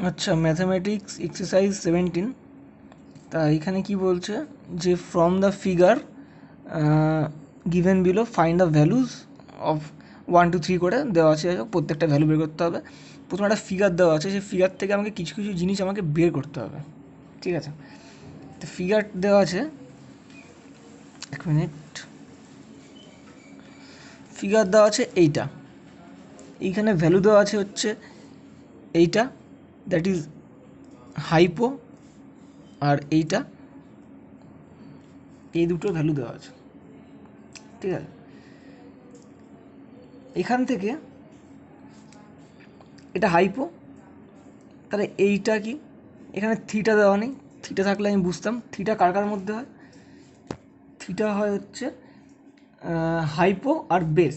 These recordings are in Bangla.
আচ্ছা, ম্যাথামেটিক্স এক্সারসাইজ 17। তা এখানে কি বলছে যে from the figure given below find the values of 1 2 3 করে দেওয়া আছে, প্রত্যেকটা ভ্যালু বের করতে হবে। প্রথমে একটা ফিগার দেওয়া আছে, সেই ফিগার থেকে আমাকে কিছু কিছু জিনিস আমাকে বের করতে হবে, ঠিক আছে? তো ফিগার দেওয়া আছে, 1 মিনিট, ফিগার দেওয়া আছে এইটা, এইখানে ভ্যালু দেওয়া আছে হচ্ছে এইটা, দ্যাট ইজ হাইপো, আর এইটা, এই দুটোর ভ্যালু দেওয়া আছে, ঠিক আছে? এখান থেকে এটা হাইপো, তাহলে এইটা কি, এখানে থিটা দেওয়া নেই, থিটা থাকলে আমি বুঝতাম। থিটা কার কার মধ্যে হয়? থিটা হয় হচ্ছে হাইপো আর বেস।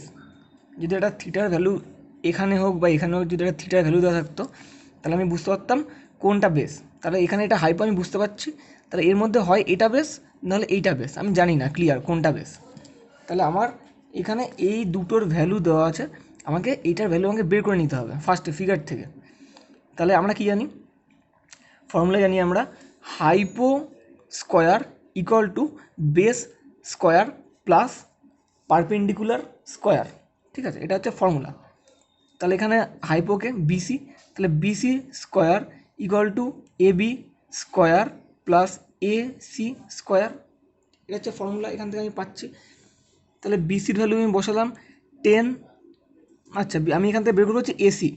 যদি একটা থিটার ভ্যালু এখানে হোক বা এখানে হোক, যদি একটা থিটার ভ্যালু দেওয়া থাকতো, তাহলে আমি বুঝতে পারতাম কোনটা বেস। তাহলে এখানে এটা হাইপো আমি বুঝতে পারছি, তাহলে এর মধ্যে হয় এটা বেস, নাহলে এইটা বেস, আমি জানি না ক্লিয়ার কোনটা বেস। তাহলে আমার এখানে এই দুটোর ভ্যালু দেওয়া আছে, আমাকে এইটার ভ্যালু আমাকে বের করে নিতে হবে ফার্স্টে ফিগার থেকে। তাহলে আমরা কি জানি, ফর্মুলা জানি আমরা, hypo square equal to base square plus perpendicular square, ঠিক আছে? এটা হচ্ছে ফর্মুলা। তাহলে এখানে হাইপোকে বিসি, তাহলে BC square equal to AB square plus AC square, এটা হচ্ছে ফর্মুলা, এখান থেকে আমি পাচ্ছি। তাহলে বিসির ভ্যালু আমি বসালাম 10, আচ্ছা আমি এখান থেকে বের করবো হচ্ছে এসি,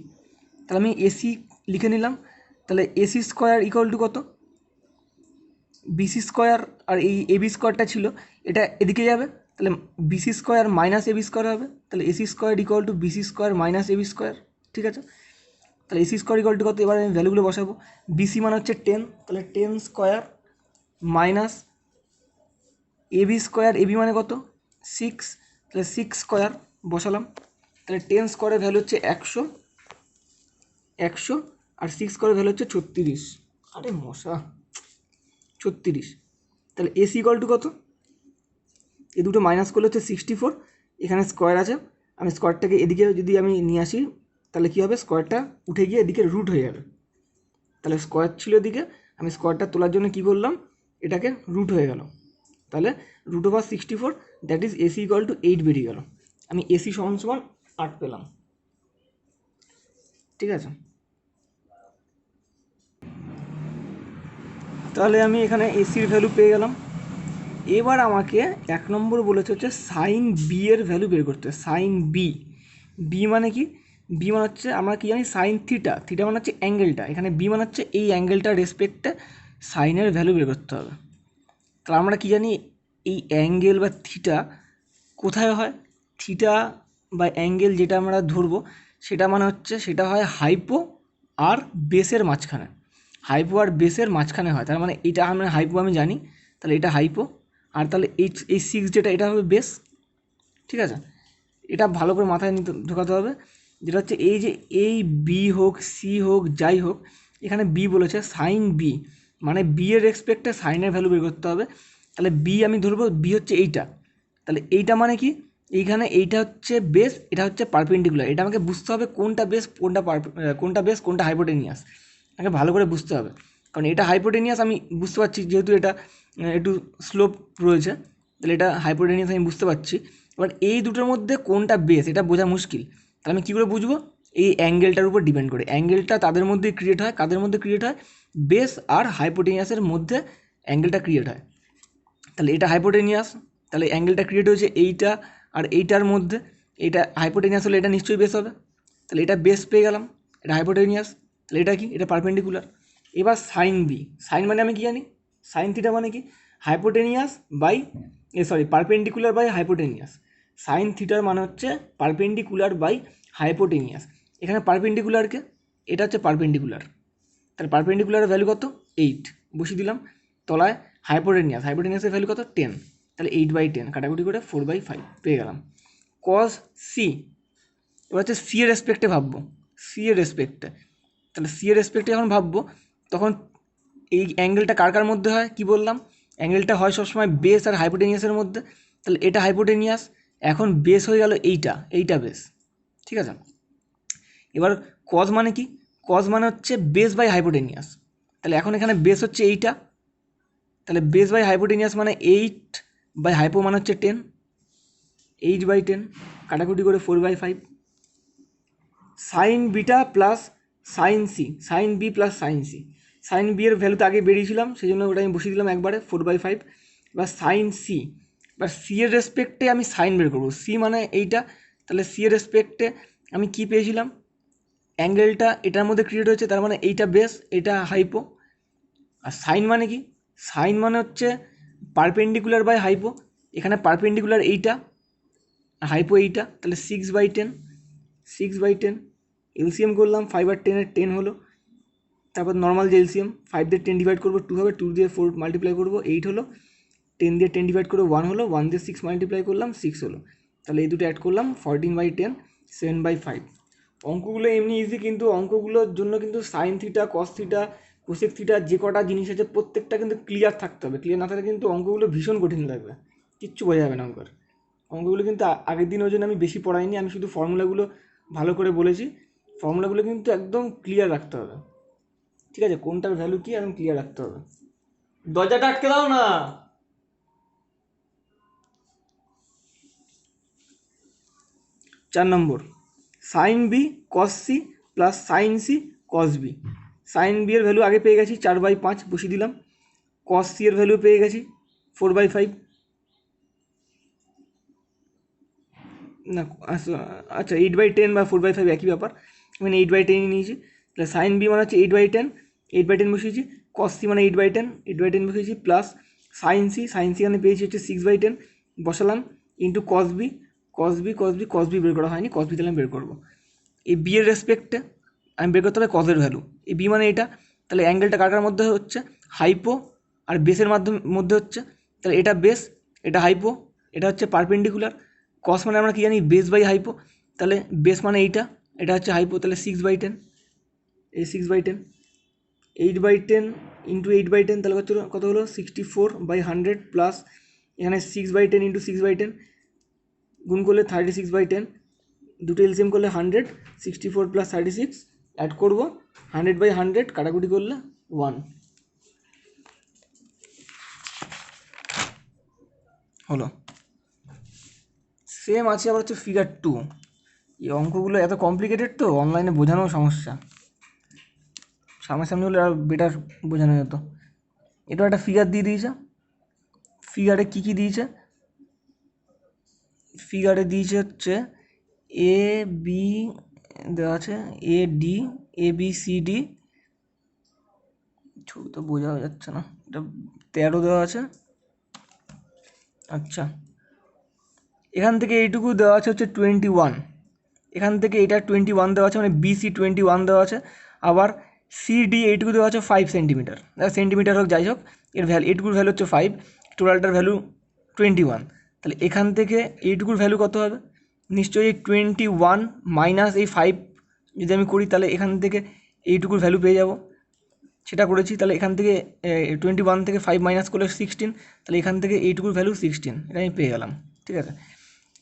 তাহলে আমি এসি লিখে নিলাম। তাহলে এসি স্কোয়ার ইকুয়াল টু কত? বিসি স্কোয়ার, আর এই এবি স্কোয়ারটা ছিল, এটা এদিকে যাবে, তাহলে BC square minus AB square হবে। তাহলে AC square equal to BC square minus AB square, ঠিক আছে? তাহলে এসি স্কোয়ার ইকুয়াল টু কত? এবার আমি ভ্যালুগুলো বসাবো। বিসি মানে হচ্ছে 10, তাহলে 10 square minus AB square, AB মানে কত? 6, তাহলে 6 স্কোয়ার বসালাম। তাহলে 10 স্কোয়ারের ভ্যালু হচ্ছে 100, 100, আর 6 স্কোয়ারের ভ্যালু হচ্ছে 36। আরে মশা, 36। তাহলে এসি ইকুয়াল টু কত? এই দুটো মাইনাস করলে হচ্ছে 64, এখানে স্কোয়ার আছে, আমি স্কোয়ারটাকে এদিকে যদি আমি নিয়ে আসি, তাহলে কী হবে? স্কোয়ারটা উঠে গিয়ে এদিকে রুট হয়ে যাবে। তাহলে স্কোয়ার ছিল এদিকে, আমি স্কোয়ারটা তোলার জন্য কী করলাম, এটাকে রুট হয়ে গেল। তাহলে root over 64, that is AC equal to 8 বেরিয়ে গেল। আমি এসি সমান সমান 8 পেলাম, ঠিক আছে? তাহলে আমি এখানে এসির ভ্যালু পেয়ে গেলাম। এবার আমাকে 1 নম্বর বলেছে হচ্ছে সাইন বি এর ভ্যালু বের করতে। সাইন বি, বি মানে কি? বি মানে হচ্ছে, আমরা কি জানি, সাইন থিটা, থিটা মানে হচ্ছে অ্যাঙ্গেলটা, এখানে বি মানে হচ্ছে এই অ্যাঙ্গেলটার রেসপেক্টে সাইনের ভ্যালু বের করতে হবে। তাহলে আমরা কি জানি, এই অ্যাঙ্গেল বা থিটা কোথায় হয়? থিটা বা অ্যাঙ্গেল যেটা আমরা ধরবো, সেটা মানে হচ্ছে, সেটা হয় হাইপো আর বেসের মাঝখানে, হাইপো আর বেসের মাঝখানে হয়। তার মানে এটা আমরা হাইপো আমি জানি, তাহলে এটা হাইপো, আর তাহলে এই 6 যেটা, এটা হবে বেস, ঠিক আছে? এটা ভালো করে মাথায় নিতে ঢোকাতে হবে, যেটা হচ্ছে এই যে এই বি হোক সি হোক যাই হোক, এখানে বি বলেছে, সাইন বি মানে বি এর রেসপেক্টে সাইনের ভ্যালু বের করতে হবে। তাহলে বি আমি ধরবো, বি হচ্ছে এইটা, তাহলে এইটা মানে কি, এইখানে এইটা হচ্ছে বেস, এটা হচ্ছে পারপেন্ডিকুলার। এটা আমাকে বুঝতে হবে কোনটা বেস কোনটা বেস কোনটা হাইপোটেনিয়াস, আমাকে ভালো করে বুঝতে হবে। কারণ এটা হাইপোটেনিয়াস আমি বুঝতে পারছি, যেহেতু এটা একটু স্লোপ রয়েছে, তাহলে এটা হাইপোটেনিয়াস আমি বুঝতে পারছি। এবার এই দুটোর মধ্যে কোনটা বেস এটা বোঝা মুশকিল, তাহলে আমি কী করে বুঝবো? এই অ্যাঙ্গেলটার উপর ডিপেন্ড করে, অ্যাঙ্গেলটা তাদের মধ্যে ক্রিয়েট হয়, কাদের মধ্যে ক্রিয়েট হয়? বেস আর হাইপোটেনিয়াসের মধ্যে অ্যাঙ্গেলটা ক্রিয়েট হয়। তাহলে এটা হাইপোটেনিয়াস, তাহলে অ্যাঙ্গেলটা ক্রিয়েট হয়েছে এইটা আর এইটার মধ্যে, এটা হাইপোটেনিয়াস হলে এটা নিশ্চয়ই বেস হবে, তাহলে এটা বেস পেয়ে গেলাম, এটা হাইপোটেনিয়াস। তাহলে এটা কি? এটা পারপেন্ডিকুলার। এবার সাইন বি, সাইন মানে আমি কি জানি, সাইন থিটা মানে কি, hypotenuse by perpendicular by hypotenuse. Sine থিটার মানে হচ্ছে পারপেন্ডিকুলার বাই হাইপোটেনিয়াস। এখানে পারপেন্ডিকুলারকে, এটা হচ্ছে পারপেন্ডিকুলার, তাহলে পারপেন্ডিকুলারের ভ্যালু কত? 8 বসিয়ে দিলাম। তলায় হাইপোটেনিয়াস, হাইপোটেনিয়াসের ভ্যালু কত? 10, তাহলে 8/10 কাটাকুটি করে 4/5 পেয়ে গেলাম। কস সি, এবার হচ্ছে সি এর রেসপেক্টে ভাববো, সি এর রেসপেক্টে, তাহলে সি এর রেসপেক্টে যখন ভাববো, তখন এই অ্যাঙ্গেলটা কার কার মধ্যে হয়? কি বললাম, অ্যাঙ্গেলটা হয় সবসময় বেস আর হাইপোটেনিয়াসের মধ্যে, তাহলে এটা হাইপোটেনিয়াস, এখন বেস হয়ে গেল এইটা, এইটা বেস, ঠিক আছে? এবার কজ মানে কি? কজ মানে হচ্ছে বেস বাই হাইপোটেনিয়াস, তাহলে এখন এখানে বেস হচ্ছে এইটা, তাহলে বেস বাই হাইপোটেনিয়াস মানে 8 বাই হাইপো মানে হচ্ছে 10, 8/10 কাটাকুটি করে 4/5। Sine beta plus sign C, sine B plus sign C, sine B এর ভ্যালু তো আগে বেরিয়েছিলাম, সেই জন্য ওটা আমি বসিয়ে দিলাম একবারে 4/5। এবার সাইন সি, এবার সি এর রেসপেক্টে আমি সাইন বের করবো, সি মানে এইটা, তাহলে সি এর রেসপেক্টে আমি কী পেয়েছিলাম, অ্যাঙ্গেলটা এটার মধ্যে ক্রিয়েট হয়েছে, তার মানে এইটা বেস, এটা হাইপো। আর সাইন মানে কি, সাইন মানে হচ্ছে পারপেন্ডিকুলার বাই হাইপো, এখানে পারপেন্ডিকুলার এইটা আর হাইপো এইটা, তাহলে 6/10, 6/10 এলসিএম করলাম, 5 আর 10 এর 10 হলো, তারপর নর্মাল যে এলসিএম 5 দিয়ে 10 ডিভাইড করবো 2 হবে, 2 দিয়ে 4 মাল্টিপ্লাই করবো 8 হলো, 10 দিয়ে 10 ডিভাইড করবো 1 হলো, 1 দিয়ে 6 মাল্টিপ্লাই করলাম 6 হলো, তাহলে এই দুটো অ্যাড করলাম 14/10, 7/5। অঙ্কগুলো এমনি ইজি, কিন্তু অঙ্কগুলোর জন্য কিন্তু sine theta, cos theta, cosec theta যে কটা জিনিস আছে প্রত্যেকটা কিন্তু ক্লিয়ার থাকতে হবে, ক্লিয়ার না থাকলে কিন্তু অঙ্কগুলো ভীষণ কঠিন লাগবে, কিচ্ছু বোঝা যাবে না অঙ্কের। অঙ্কগুলো কিন্তু আগের দিন ওই জন্য আমি বেশি পড়াইনি, আমি শুধু ফর্মুলাগুলো ভালো করে বলেছি, ফর্মুলাগুলো কিন্তু একদম ক্লিয়ার রাখতে হবে, ঠিক আছে, কোনটার ভ্যালু কী একদম ক্লিয়ার রাখতে হবে। দরজাটা আটকে দাও না। 4 number, sin B cos C plus sign C cos B. Sin B এর ভ্যালু আগে পেয়ে গেছি 4/5 বসিয়ে দিলাম, কস সি এর ভ্যালু পেয়ে গেছি 4/5, না আচ্ছা 8/10 বা 4/5 একই ব্যাপার, মানে 8/10 নিয়েছি, তাহলে সাইন বি মানে হচ্ছে 8/10, 8/10 বসিয়েছি, কস সি মানে 8/10, 8/10 বসিয়েছি, plus sign C, sine C মানে পেয়েছি হচ্ছে 6/10 বসালাম, into cos B, cos B, cos B, cos B বের করা হয়নি, কস বি তাহলে আমি বের করবো। এই বি এর রেসপেক্টে আমি বের করতে হবে কজের ভ্যালু, এই বি মানে এটা, তাহলে অ্যাঙ্গেলটা কার মধ্যে হচ্ছে, হাইপো আর বেসের মধ্যে হচ্ছে, তাহলে এটা বেস, এটা হাইপো, এটা হচ্ছে পারপেন্ডিকুলার। কস মানে আমরা কী জানি, বেস বাই হাইপো, তাহলে বেস মানে এইটা, এটা হচ্ছে হাইপো, তাহলে 6/10, এই 6/10, 8/10 ইন্টু 8/10 তাহলে কত হলো 64/100, প্লাস এখানে 6/10 ইন্টু 6/10 গুণ করলে 36/10, দুটো এলসিএম করলে 100, 64 প্লাস 36 অ্যাড করবো 100/100 কাটাকুটি করলে 1 হলো। সেম আছে আবার হচ্ছে ফিগার 2, এই অঙ্কগুলো এত কমপ্লিকেটেড তো অনলাইনে বোঝানো সমস্যা, সামনাসামনি হলে আর বেটার বোঝানো যেত। এটা একটা ফিগার দিয়ে দিয়েছে, ফিগারে কী কী দিয়েছে, ফিগারে দিয়েছে হচ্ছে এ বি দেওয়া আছে, A D, A B C D, ছবি তো বোঝা যাচ্ছে না, এটা 13 দেওয়া আছে। আচ্ছা, এখান থেকে এইটুকু দেওয়া আছে হচ্ছে 21, এখান থেকে এটা 21 দেওয়া আছে, মানে বিসি 21 দেওয়া আছে, আবার সিডি এইটুকু দেওয়া আছে 5 সেন্টিমিটার, সেন্টিমিটার হোক যাই হোক, এর ভ্যালু এইটুকুর ভ্যালু হচ্ছে 5, টোটালটার ভ্যালু 21, তাহলে এখান থেকে এইটুকুর ভ্যালু কত হবে, নিশ্চয়ই 21 মাইনাস এই 5 যদি আমি করি, তাহলে এখান থেকে এইটুকুর ভ্যালু পেয়ে যাব, সেটা করেছি, তাহলে এখান থেকে 21 থেকে 5 মাইনাস করলে 16, তাহলে এখান থেকে এইটুকুর ভ্যালু 16, এটা আমি পেয়ে গেলাম, ঠিক আছে।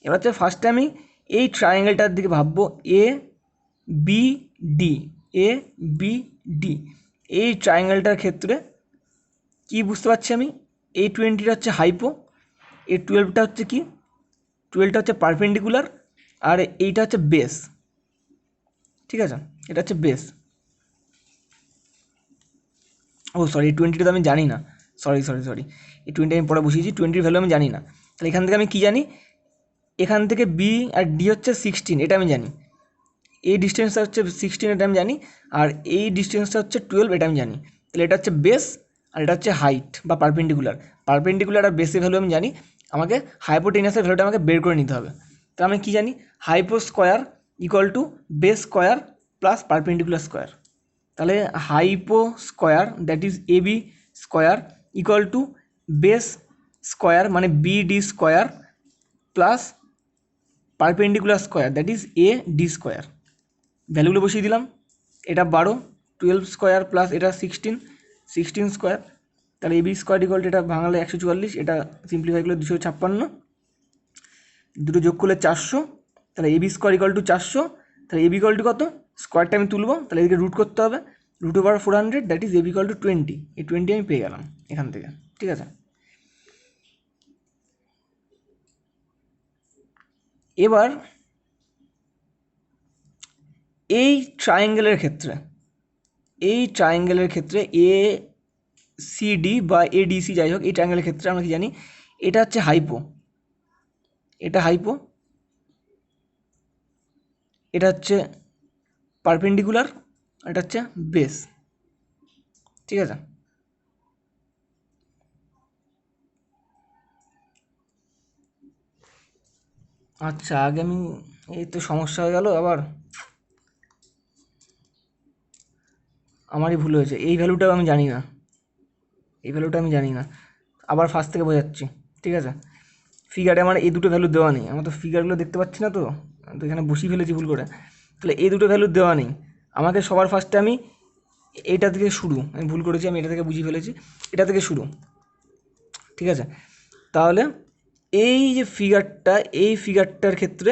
এবার হচ্ছে ফার্স্টে আমি এই ট্রায়াঙ্গেলটার দিকে ভাববো, A B D, A B D, এই ট্রায়াঙ্গেলটার ক্ষেত্রে কি বুঝতে পারছি আমি, এই 20টা হচ্ছে হাইপো, এই 12টা হচ্ছে কি, 12টা হচ্ছে পারপেন্ডিকুলার, আর এইটা হচ্ছে বেস, ঠিক আছে, এটা হচ্ছে বেস। ও সরি, এই 20টা তো আমি জানি না, সরি, এই 20 আমি পরে বসিয়েছি, 20-র ভ্যালু আমি জানি না, তাহলে এখান থেকে আমি কী জানি, এখান থেকে বি আর ডি হচ্ছে 16, এটা আমি জানি, এই ডিস্টেন্সটা হচ্ছে 16, এটা আমি জানি, আর এই ডিস্টেন্সটা হচ্ছে 12, এটা আমি জানি, তাহলে এটা হচ্ছে বেস আর এটা হচ্ছে হাইট বা পারপেন্ডিকুলার, পারপেন্ডিকুলার আর বেসের ভ্যালু আমি জানি, আমাকে হাইপোটেনাসের ভ্যালুটা আমাকে বের করে নিতে হবে, তো আমি কী জানি, hypo square equal to base square plus perpendicular square, তাহলে hypo square that is A B square equal to base square মানে B D square plus perpendicular square that is A D square, ভ্যালুগুলো বসিয়ে দিলাম, এটা 12, 12 স্কোয়ার প্লাস এটা 16 স্কোয়ার, তাহলে এবি স্কোয়ার ইকুয়াল টু এটা ভাঙালে 144, এটা সিম্পলিফাই করলে 256, দুটো যোগ করলে 400, তাহলে এবি স্কোয়ার ইকুয়াল টু 400, তাহলে এবি ইকুয়াল টু কত স্কোয়ারটা আমি তুলবো, তাহলে এদিকে রুট করতে হবে, √400 দ্যাট ইজ a = 20, এই 20 আমি পেয়ে গেলাম এখান থেকে। ঠিক আছে, এবার এই ট্রায়াঙ্গেলের ক্ষেত্রে এ সিডি বা এডিসি যাই হোক, এই ট্রায়াঙ্গেলের ক্ষেত্রে আমরা কি জানি, এটা হচ্ছে হাইপো, এটা হচ্ছে পারপেন্ডিকুলার, এটা হচ্ছে বেস। ঠিক আছে, আচ্ছা আগে আমি, এই তো সমস্যা হয়ে গেল আবার, আমারই ভুল হয়েছে, এই ভ্যালুটাও আমি জানি না, আবার ফার্স্ট থেকে বোঝাচ্ছি। ঠিক আছে, ফিগারে আমার এই দুটো ভ্যালু দেওয়া নেই, আমার তো ফিগারগুলো দেখতে পাচ্ছি না, তো আমি তো এখানে বসিয়ে ফেলেছি ভুল করে, তাহলে এই দুটো ভ্যালু দেওয়া নেই আমাকে। সবার ফার্স্টে আমি এটা থেকে শুরু, আমি ভুল করেছি, আমি এটা থেকে বুঝিয়ে ফেলেছি, এটা থেকে শুরু। ঠিক আছে, তাহলে এই যে ফিগারটা, এই ফিগারটার ক্ষেত্রে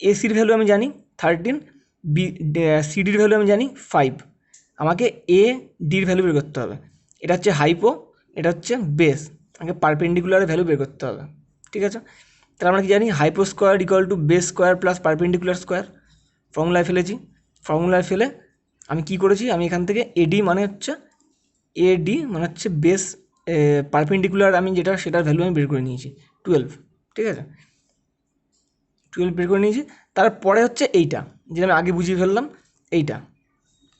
এসির ভ্যালু আমি জানি 13, বি সিডির ভ্যালু আমি জানি 5, আমাকে এ ডির ভ্যালু বের করতে হবে। এটা হচ্ছে হাইপো, এটা হচ্ছে বেস, আমাকে পারপেন্ডিকুলারের ভ্যালু বের করতে হবে। ঠিক আছে, তাহলে আমরা কি জানি, hypo square = base square plus perpendicular square, ফর্মুলায় ফেলেছি। ফর্মুলায় ফেলে আমি কি করেছি, আমি এখান থেকে এডি মানে হচ্ছে বেস পারপেন্ডিকুলার, আমি যেটা সেটার ভ্যালু আমি বের করে নিয়েছি 12। ঠিক আছে, 12 বের করে নিয়েছি। তারপরে হচ্ছে এইটা, যেটা আমি আগে বুঝিয়ে ফেললাম, এইটা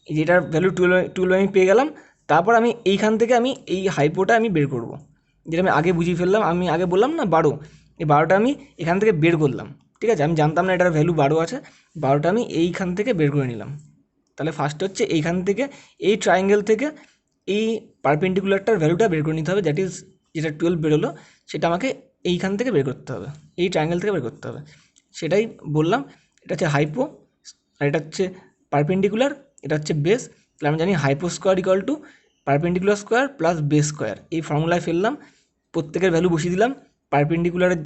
যেটার ভ্যালু 12 আমি পেয়ে গেলাম। তারপর আমি এইখান থেকে আমি এই হাইপোটা আমি বের করব, যেটা আমি আগে বুঝিয়ে ফেললাম। আমি আগে বললাম না 12, এই 12টা আমি এখান থেকে বের করলাম। ঠিক আছে, আমি জানতাম না এটার ভ্যালু 12 আছে, 12টা আমি এইখান থেকে বের করে নিলাম। তাহলে ফার্স্ট হচ্ছে এইখান থেকে, এই ট্রায়াঙ্গেল থেকে এই পারপেন্ডিকুলারটার ভ্যালুটা বের করে নিতে হবে, দ্যাট ইজ যেটা 12 বেরোলো সেটা আমাকে এইখান থেকে বের করতে হবে, এই ট্রায়াঙ্গেল থেকে বের করতে হবে। সেটাই বললাম, এটা হচ্ছে হাইপো আর এটা হচ্ছে পারপেন্ডিকুলার, এটা হচ্ছে বেস। তাহলে আমি জানি hypo square = perpendicular square plus base square, এই ফর্মুলায় ফেললাম, প্রত্যেকের ভ্যালু বসিয়ে দিলাম, পারপেন্ডিকুলারের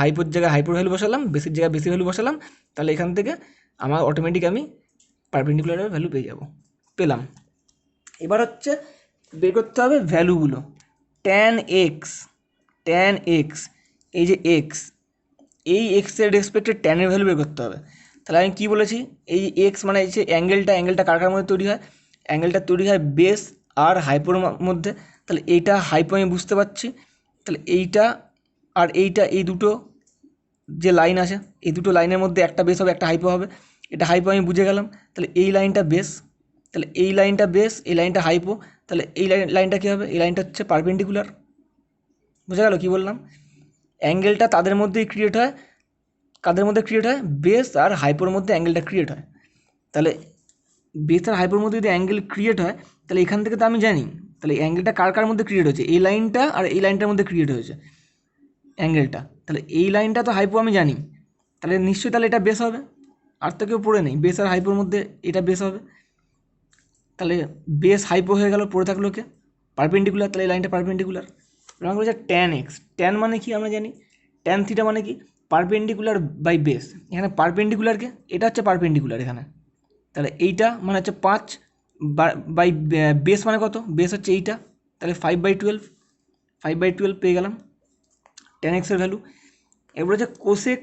হাইপোর জায়গায় হাইপোর ভ্যালু বসালাম, বেসের জায়গায় বেসের ভ্যালু বসালাম, তাহলে এখান থেকে আমার অটোমেটিক আমি পারপেন্ডিকুলারের ভ্যালু পেলাম। এবার হচ্ছে বের করতে হবে ভ্যালুগুলো। tan x, এই যে এক্স, এই এক্সের রেসপেক্টে ট্যানের ভ্যালু বের করতে হবে। তাহলে আমি কী বলেছি, এই এক্স মানে এই যে অ্যাঙ্গেলটা কার মধ্যে তৈরি হয়, অ্যাঙ্গেলটা তৈরি হয় বেস আর হাইপোর মধ্যে। তাহলে এইটা হাইপো আমি বুঝতে পারছি, তাহলে এইটা আর এইটা, এই দুটো যে লাইন আছে, এই দুটো লাইনের মধ্যে একটা বেস হবে, একটা হাইপো হবে, এটা হাইপো আমি বুঝে গেলাম। তাহলে এই লাইনটা বেস, তাহলে এই লাইনটা বেস, এই লাইনটা হাইপো, তাহলে এই লাইনটা কী হবে, এই লাইনটা হচ্ছে পারপেন্ডিকুলার। বোঝা গেল কী বললাম, অ্যাঙ্গেলটা তাদের মধ্যেই ক্রিয়েট হয়, কাদের মধ্যে ক্রিয়েট হয়, বেস আর হাইপোর মধ্যে অ্যাঙ্গেলটা ক্রিয়েট হয়। তাহলে বেস আর হাইপোর মধ্যে যদি অ্যাঙ্গেল ক্রিয়েট হয়, তাহলে এখান থেকে তো আমি জানি, তাহলে অ্যাঙ্গেলটা কার মধ্যে ক্রিয়েট হয়েছে, এই লাইনটা আর এই লাইনটার মধ্যে ক্রিয়েট হয়েছে অ্যাঙ্গেলটা। তাহলে এই লাইনটা তো হাইপো আমি জানি, তাহলে নিশ্চয়ই তাহলে এটা বেস হবে, আর তো কেউ পড়ে নেই, বেস আর হাইপোর মধ্যে এটা বেস হবে। তাহলে বেস হাইপো হয়ে গেল, পড়ে থাকলো কে, পারপেন্ডিকুলার, তাহলে এই লাইনটা পারপেন্ডিকুলার। আমরা বলছি tan x, tan মানে কি আমরা জানি, tan থিটা মানে কি, পারপেন্ডিকুলার বাই বেস, এখানে পারপেন্ডিকুলারকে, এটা হচ্ছে পারপেন্ডিকুলার এখানে, তাহলে এইটা মানে হচ্ছে 5 বাই বেস মানে কত, বেস হচ্ছে এইটা, তাহলে 5/12, 5/12 পেয়ে গেলাম tan x এর ভ্যালু। এরপর হচ্ছে cosec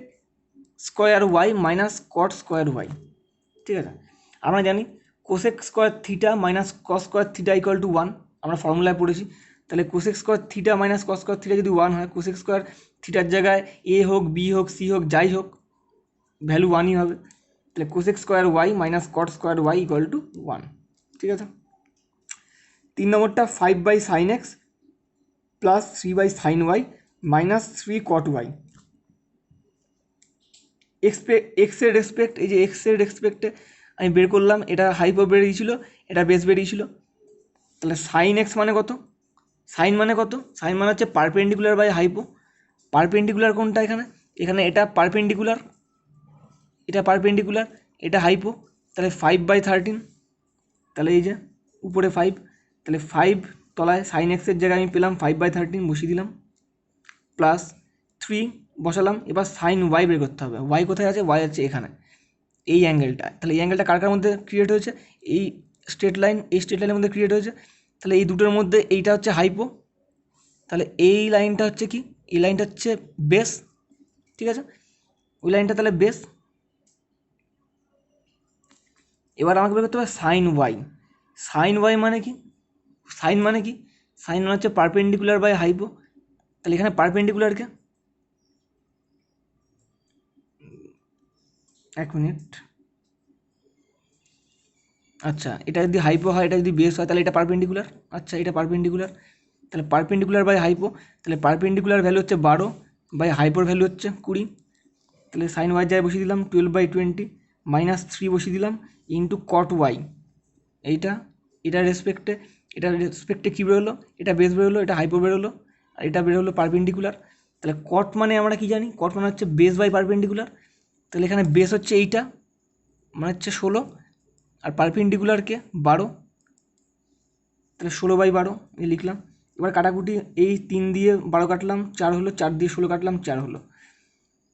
square Y minus cot square Y. ঠিক আছে, আমরা জানি cosec square theta minus cos square theta = 1, আমরা ফর্মুলায় পড়েছি। তাহলে cosec square theta minus cos square theta যদি 1 হয়, কোসেক স্কোয়ার থিটার জায়গায় এ হোক, বি হোক, সি হোক, যাই হোক, ভ্যালু 1ই হবে। তাহলে cosec square Y minus cot square Y = 1। ঠিক আছে, 3 নম্বরটা 5/sin x plus 3/sin y minus 3 cot y। এক্সের রেসপেক্ট, এই যে এক্সের রেসপেক্টে আমি বের করলাম, এটা হাইপো বেরিয়েছিল, এটা বেস বেরিয়েছিল। তাহলে সাইন এক্স মানে কত, সাইন মানে কত, সাইন মানে হচ্ছে পারপেন্ডিকুলার বাই হাইপো। পারপেন্ডিকুলার কোনটা, এখানে এটা পারপেন্ডিকুলার, এটা হাইপো। তাহলে 5/13, তাহলে এই যে উপরে 5, তাহলে 5 তলায় সাইন এক্সের জায়গায় আমি পেলাম 5/13, বসিয়ে দিলাম, প্লাস 3 বসালাম। এবার সাইন ওয়াই বের করতে হবে, ওয়াই কোথায় আছে, ওয়াই আছে এখানে, এই অ্যাঙ্গেলটা, তাহলে এই অ্যাঙ্গেলটা কার কার মধ্যে ক্রিয়েট হয়েছে, এই স্ট্রেট লাইনের মধ্যে ক্রিয়েট হয়েছে। তাহলে এই দুটোর মধ্যে এইটা হচ্ছে হাইপো, তাহলে এই লাইনটা হচ্ছে কি, এই লাইনটা হচ্ছে বেস, ঠিক আছে, ওই লাইনটা তাহলে বেস। এবার আমাকে বের করতে হবে সাইন ওয়াই। সাইন ওয়াই মানে কি, সাইন মানে কি, সাইন মানে হচ্ছে পারপেন্ডিকুলার বাই হাইপো। তাহলে এখানে পারপেন্ডিকুলারকে, এক মিনিট, আচ্ছা এটা যদি হাইপো হয়, এটা যদি বেস হয়, তাহলে এটা পারপেন্ডিকুলার, আচ্ছা এটা পারপেন্ডিকুলার, তাহলে পারপেন্ডিকুলার বাই হাইপো, তাহলে পারপেন্ডিকুলার ভ্যালু হচ্ছে 12 বাই হাইপোর ভ্যালু হচ্ছে 20। তাহলে সাইন ওয়াই জায়গায় বসিয়ে দিলাম 12/20 -3 বসিয়ে দিলাম ইন্টু কট ওয়াই। এইটা এটার রেসপেক্টে কী বেরোলো, এটা বেস বেরোলো, এটা হাইপো বেরোলো, আর এটা বেরোলো পারপেন্ডিকুলার। তাহলে কট মানে আমরা কি জানি, কট মানে হচ্ছে বেস বাই পারপেন্ডিকুলার। তাহলে এখানে বেস হচ্ছে এইটা, মানে হচ্ছে 16, আর পারপেন্ডিকুলারকে 12, তাহলে 16/12 এই লিখলাম। এবার কাটাকুটি, এই 3 দিয়ে 12 কাটলাম 4 হলো, 4 দিয়ে 16 কাটলাম 4 হলো।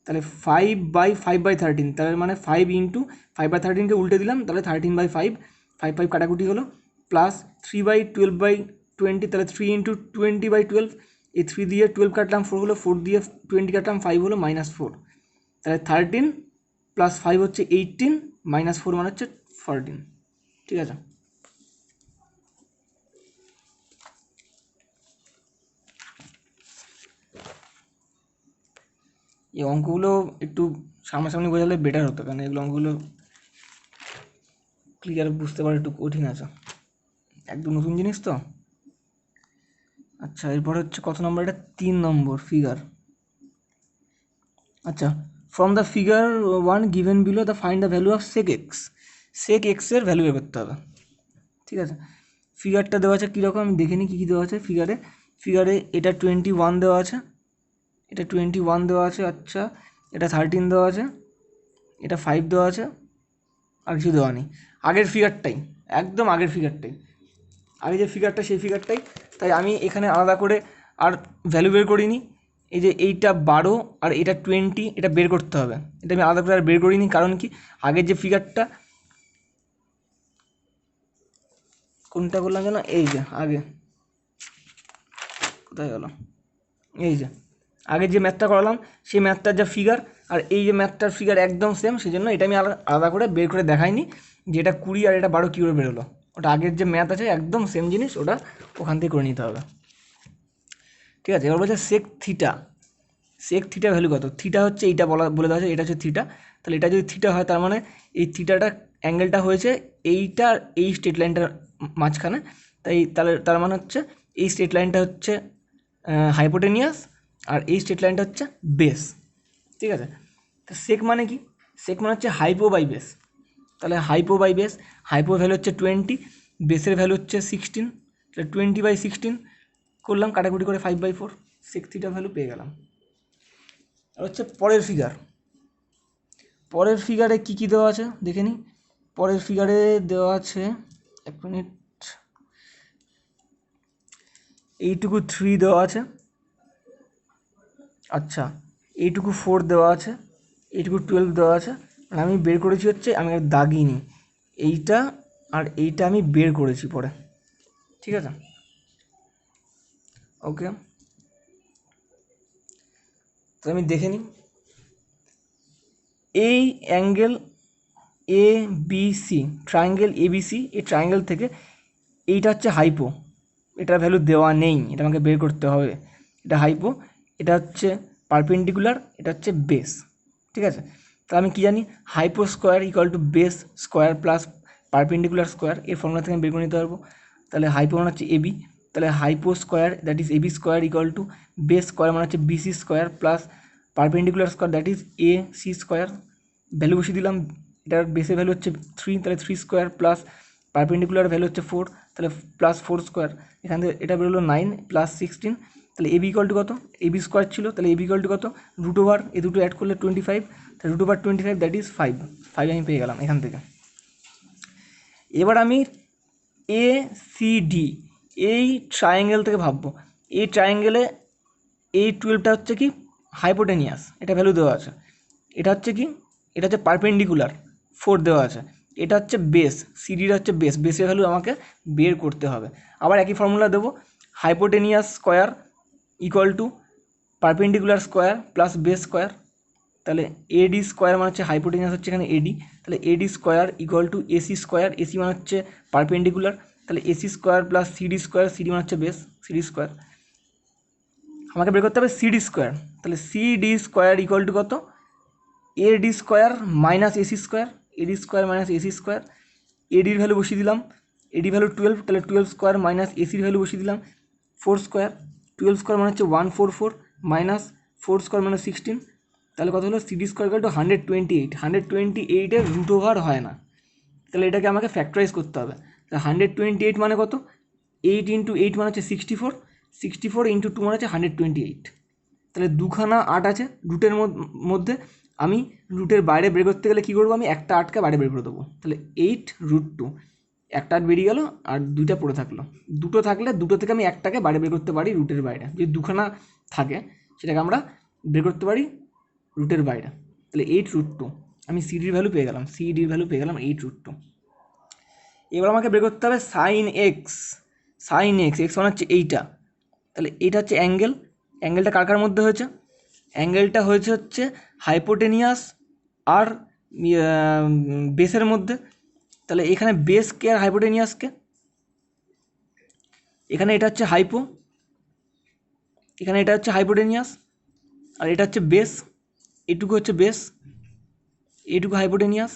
তাহলে 5/5/13, তাহলে মানে 5 ইন্টু 5/13কে উল্টে দিলাম, তাহলে 13/5, 5 কাটাকুটি হলো, প্লাস 3/12/20, তাহলে 3 ইন্টু 20/12, এই 3 দিয়ে 12 কাটলাম 4 হলো, 4 দিয়ে 20 কাটলাম 5 হলো, -4, তাহলে 13 + 5 হচ্ছে 18, -4 মানে হচ্ছে 14, ঠিক আছে। এই অঙ্কগুলো একটু সামনাসামনি বোঝালে বেটার হতো, কারণ এগুলো অঙ্কগুলো ক্লিয়ার বুঝতে পারা একটু কঠিন আছে, একদম নতুন জিনিস তো। আচ্ছা এরপর হচ্ছে কত নম্বর, এটা 3 নম্বর ফিগার। আচ্ছা, from the figure 1 given below the find the value of sec X. Sec এক্সের ভ্যালু বের করতে হবে, ঠিক আছে। ফিগারটা দেওয়া আছে কীরকম আমি দেখে নিই কী কী দেওয়া আছে ফিগারে এটা 21 দেওয়া আছে, এটা 21 দেওয়া আছে, আচ্ছা এটা 13 দেওয়া আছে, এটা 5 দেওয়া আছে, আর কিছু দেওয়া নেই। আগের ফিগারটাই, একদম আগের ফিগারটাই, আগে যে ফিগারটা সেই ফিগারটাই। তাই আমি এখানে আলাদা করে আর ভ্যালু বের করিনি। এই যে এইটা 12 আর এটা 20, এটা বের করতে হবে, এটা আমি আলাদা করে আর বের করিনি। কারণ কি, আগের যে ফিগারটা, কোনটা করলাম যেন, এই যে আগে কোথায় গেল, এই যে আগের যে ম্যাথটা করালাম সেই ম্যাথটার যা ফিগার আর এই যে ম্যাথটার ফিগার একদম সেম, সেই জন্য এটা আমি আলাদা করে বের করে দেখাইনি যে এটা 20 আর এটা 12 কী করে বেরোলো। ওটা আগের যে ম্যাথ আছে একদম সেম জিনিস, ওটা ওখান থেকে করে নিতে হবে, ঠিক আছে। এবার বলছে সেক থিটা ভ্যালু কত। থিটা হচ্ছে এইটা বলে দেওয়া আছে, এটা হচ্ছে থিটা। তাহলে এটা যদি থিটা হয়, তার মানে এই থিটাটা অ্যাঙ্গেলটা হয়েছে এইটা এই স্ট্রেট লাইনটার মাঝখানে। তার মানে হচ্ছে এই স্ট্রেট লাইনটা হচ্ছে হাইপোটেনিয়াস, আর এই স্ট্রেট লাইনটা হচ্ছে বেস, ঠিক আছে। তো সেক মানে কি, সেক মানে হচ্ছে হাইপো বাই বেস। তাহলে hypo by base, hypo value হচ্ছে 20, বেসের ভ্যালু হচ্ছে 16, তাহলে 20/16 করলাম, কাটাকুটি করে 5/4, সেক থিটা ভ্যালু পেয়ে গেলাম। আর হচ্ছে পরের ফিগারে কী কী দেওয়া আছে দেখে নিই। পরের ফিগারে দেওয়া আছে, এক মিনিট, এইটুকু 3 দেওয়া আছে, আচ্ছা এইটুকু 4 দেওয়া আছে, এইটুকু 12 দেওয়া আছে। আর আমি বের করেছি হচ্ছে, আমি আর দাগিনি, এইটা আর এইটা আমি বের করেছি পরে, ঠিক আছে, ওকে। তো আমি দেখে নিই, এই angle A B C, triangle A B C, এই ট্রায়াঙ্গেল থেকে এইটা হচ্ছে হাইপো, এটার ভ্যালু দেওয়া নেই, এটা আমাকে বের করতে হবে। এটা হাইপো, এটা হচ্ছে পারপেন্ডিকুলার, এটা হচ্ছে বেস, ঠিক আছে। তো আমি কি জানি, hypo square equal to base square plus perpendicular square, এর ফর্মুলা থেকে আমি বের করে নিতে পারবো। তাহলে হাইপো মানে হচ্ছে এবি, তাহলে hypo square that is AB square equal to base square মানে হচ্ছে BC square plus perpendicular square that is A C square. Value বসিয়ে দিলাম, এটার বেসের ভ্যালু হচ্ছে 3, তাহলে 3 স্কোয়ার প্লাস পারপেন্ডিকুলার ভ্যালু হচ্ছে 4, তাহলে প্লাস 4 স্কোয়ার, এখান থেকে এটা বেরোলো 9 প্লাস 16। তাহলে এবি ইকুয়াল টু কত, এবি স্কোয়ার ছিল, তাহলে এবি ইকুয়াল টু কত, রুট ওভার এই দুটো অ্যাড করলে 25, তাহলে রুট ওভার 25 দ্যাট ইজ 5 আমি পেয়ে গেলাম এখান থেকে। এবার আমি এ সি ডি এই ট্রায়াঙ্গেল থেকে ভাববো, এই ট্রায়াঙ্গেলে এই 12টা হচ্ছে কি হাইপোটেনিয়াস, এটা ভ্যালু দেওয়া আছে। এটা হচ্ছে কি, এটা হচ্ছে পারপেন্ডিকুলার 4 দেওয়া আছে। এটা হচ্ছে বেস, সিডিটা হচ্ছে বেস, বেসের ভ্যালু আমাকে বের করতে হবে। আবার একই ফর্মুলা দেবো, hypotenuse square equal to perpendicular square plus base square. তাহলে এডি স্কোয়ার মানে হচ্ছে হাইপোটেনিয়াস হচ্ছে এখানে এডি, তাহলে AD square equal to AC square, AC মানে হচ্ছে পারপেন্ডিকুলার, তাহলে AC square plus CD square, CD মানে হচ্ছে বেস, সিডি স্কোয়ার। আমাকে বের করতে হবে সিডি স্কোয়ার, তাহলে সিডি স্কোয়ার ইকুয়াল টু কত, AD square minus AC square, AD square minus AC square. এডির ভ্যালু বসিয়ে দিলাম, এডি ভ্যালু 12, তাহলে 12 স্কোয়ার মাইনাস এসির ভ্যালু বসিয়ে দিলাম 4 স্কোয়ার, 12 স্কোয়ার মানে হচ্ছে 144 মাইনাস 4 স্কোয়ার মানে 16, তাহলে কত হলো, সিডি স্কোয়ার ইকুয়াল টু 128, 128-এর রুট ওভার হয় না, তাহলে এটাকে আমাকে ফ্যাক্টরাইজ করতে হবে। তাহলে 128 মানে কত, 8 ইন্টু 8 মানে হচ্ছে 64, 64 ইন্টু 2 মানে হচ্ছে 128, তাহলে দুখানা 8 আছে রুটের মধ্যে, আমি রুটের বাইরে বের করতে গেলে কী করবো, আমি একটা 8কে বাইরে বের করে দেবো, তাহলে 8√2, একটা 8 বেরিয়ে গেল আর দুইটা পড়ে থাকলো, দুটো থাকলে দুটো থেকে আমি একটাকে বাইরে বের করতে পারি রুটের বাইরে, যদি দুখানা থাকে সেটাকে আমরা বের করতে পারি রুটের বাইরে, তাহলে 8√2, আমি সিডির ভ্যালু পেয়ে গেলাম, সিডির ভ্যালু পেয়ে গেলাম 8√2। এবার আমাকে বের করতে হবে sine X, sine X, X মানে হচ্ছে এইটা, তাহলে এইটা হচ্ছে অ্যাঙ্গেল, অ্যাঙ্গেলটা কার কার মধ্যে হয়েছে, অ্যাঙ্গেলটা হয়েছে হচ্ছে হাইপোটেনিয়াস আর বেসের মধ্যে, তাহলে এখানে বেসকে আর হাইপোটেনিয়াসকে, এখানে এটা হচ্ছে হাইপো, এখানে এটা হচ্ছে হাইপোটেনিয়াস, আর এটা হচ্ছে বেস, এটুকু হচ্ছে বেস, এইটুকু হাইপোটেনিয়াস,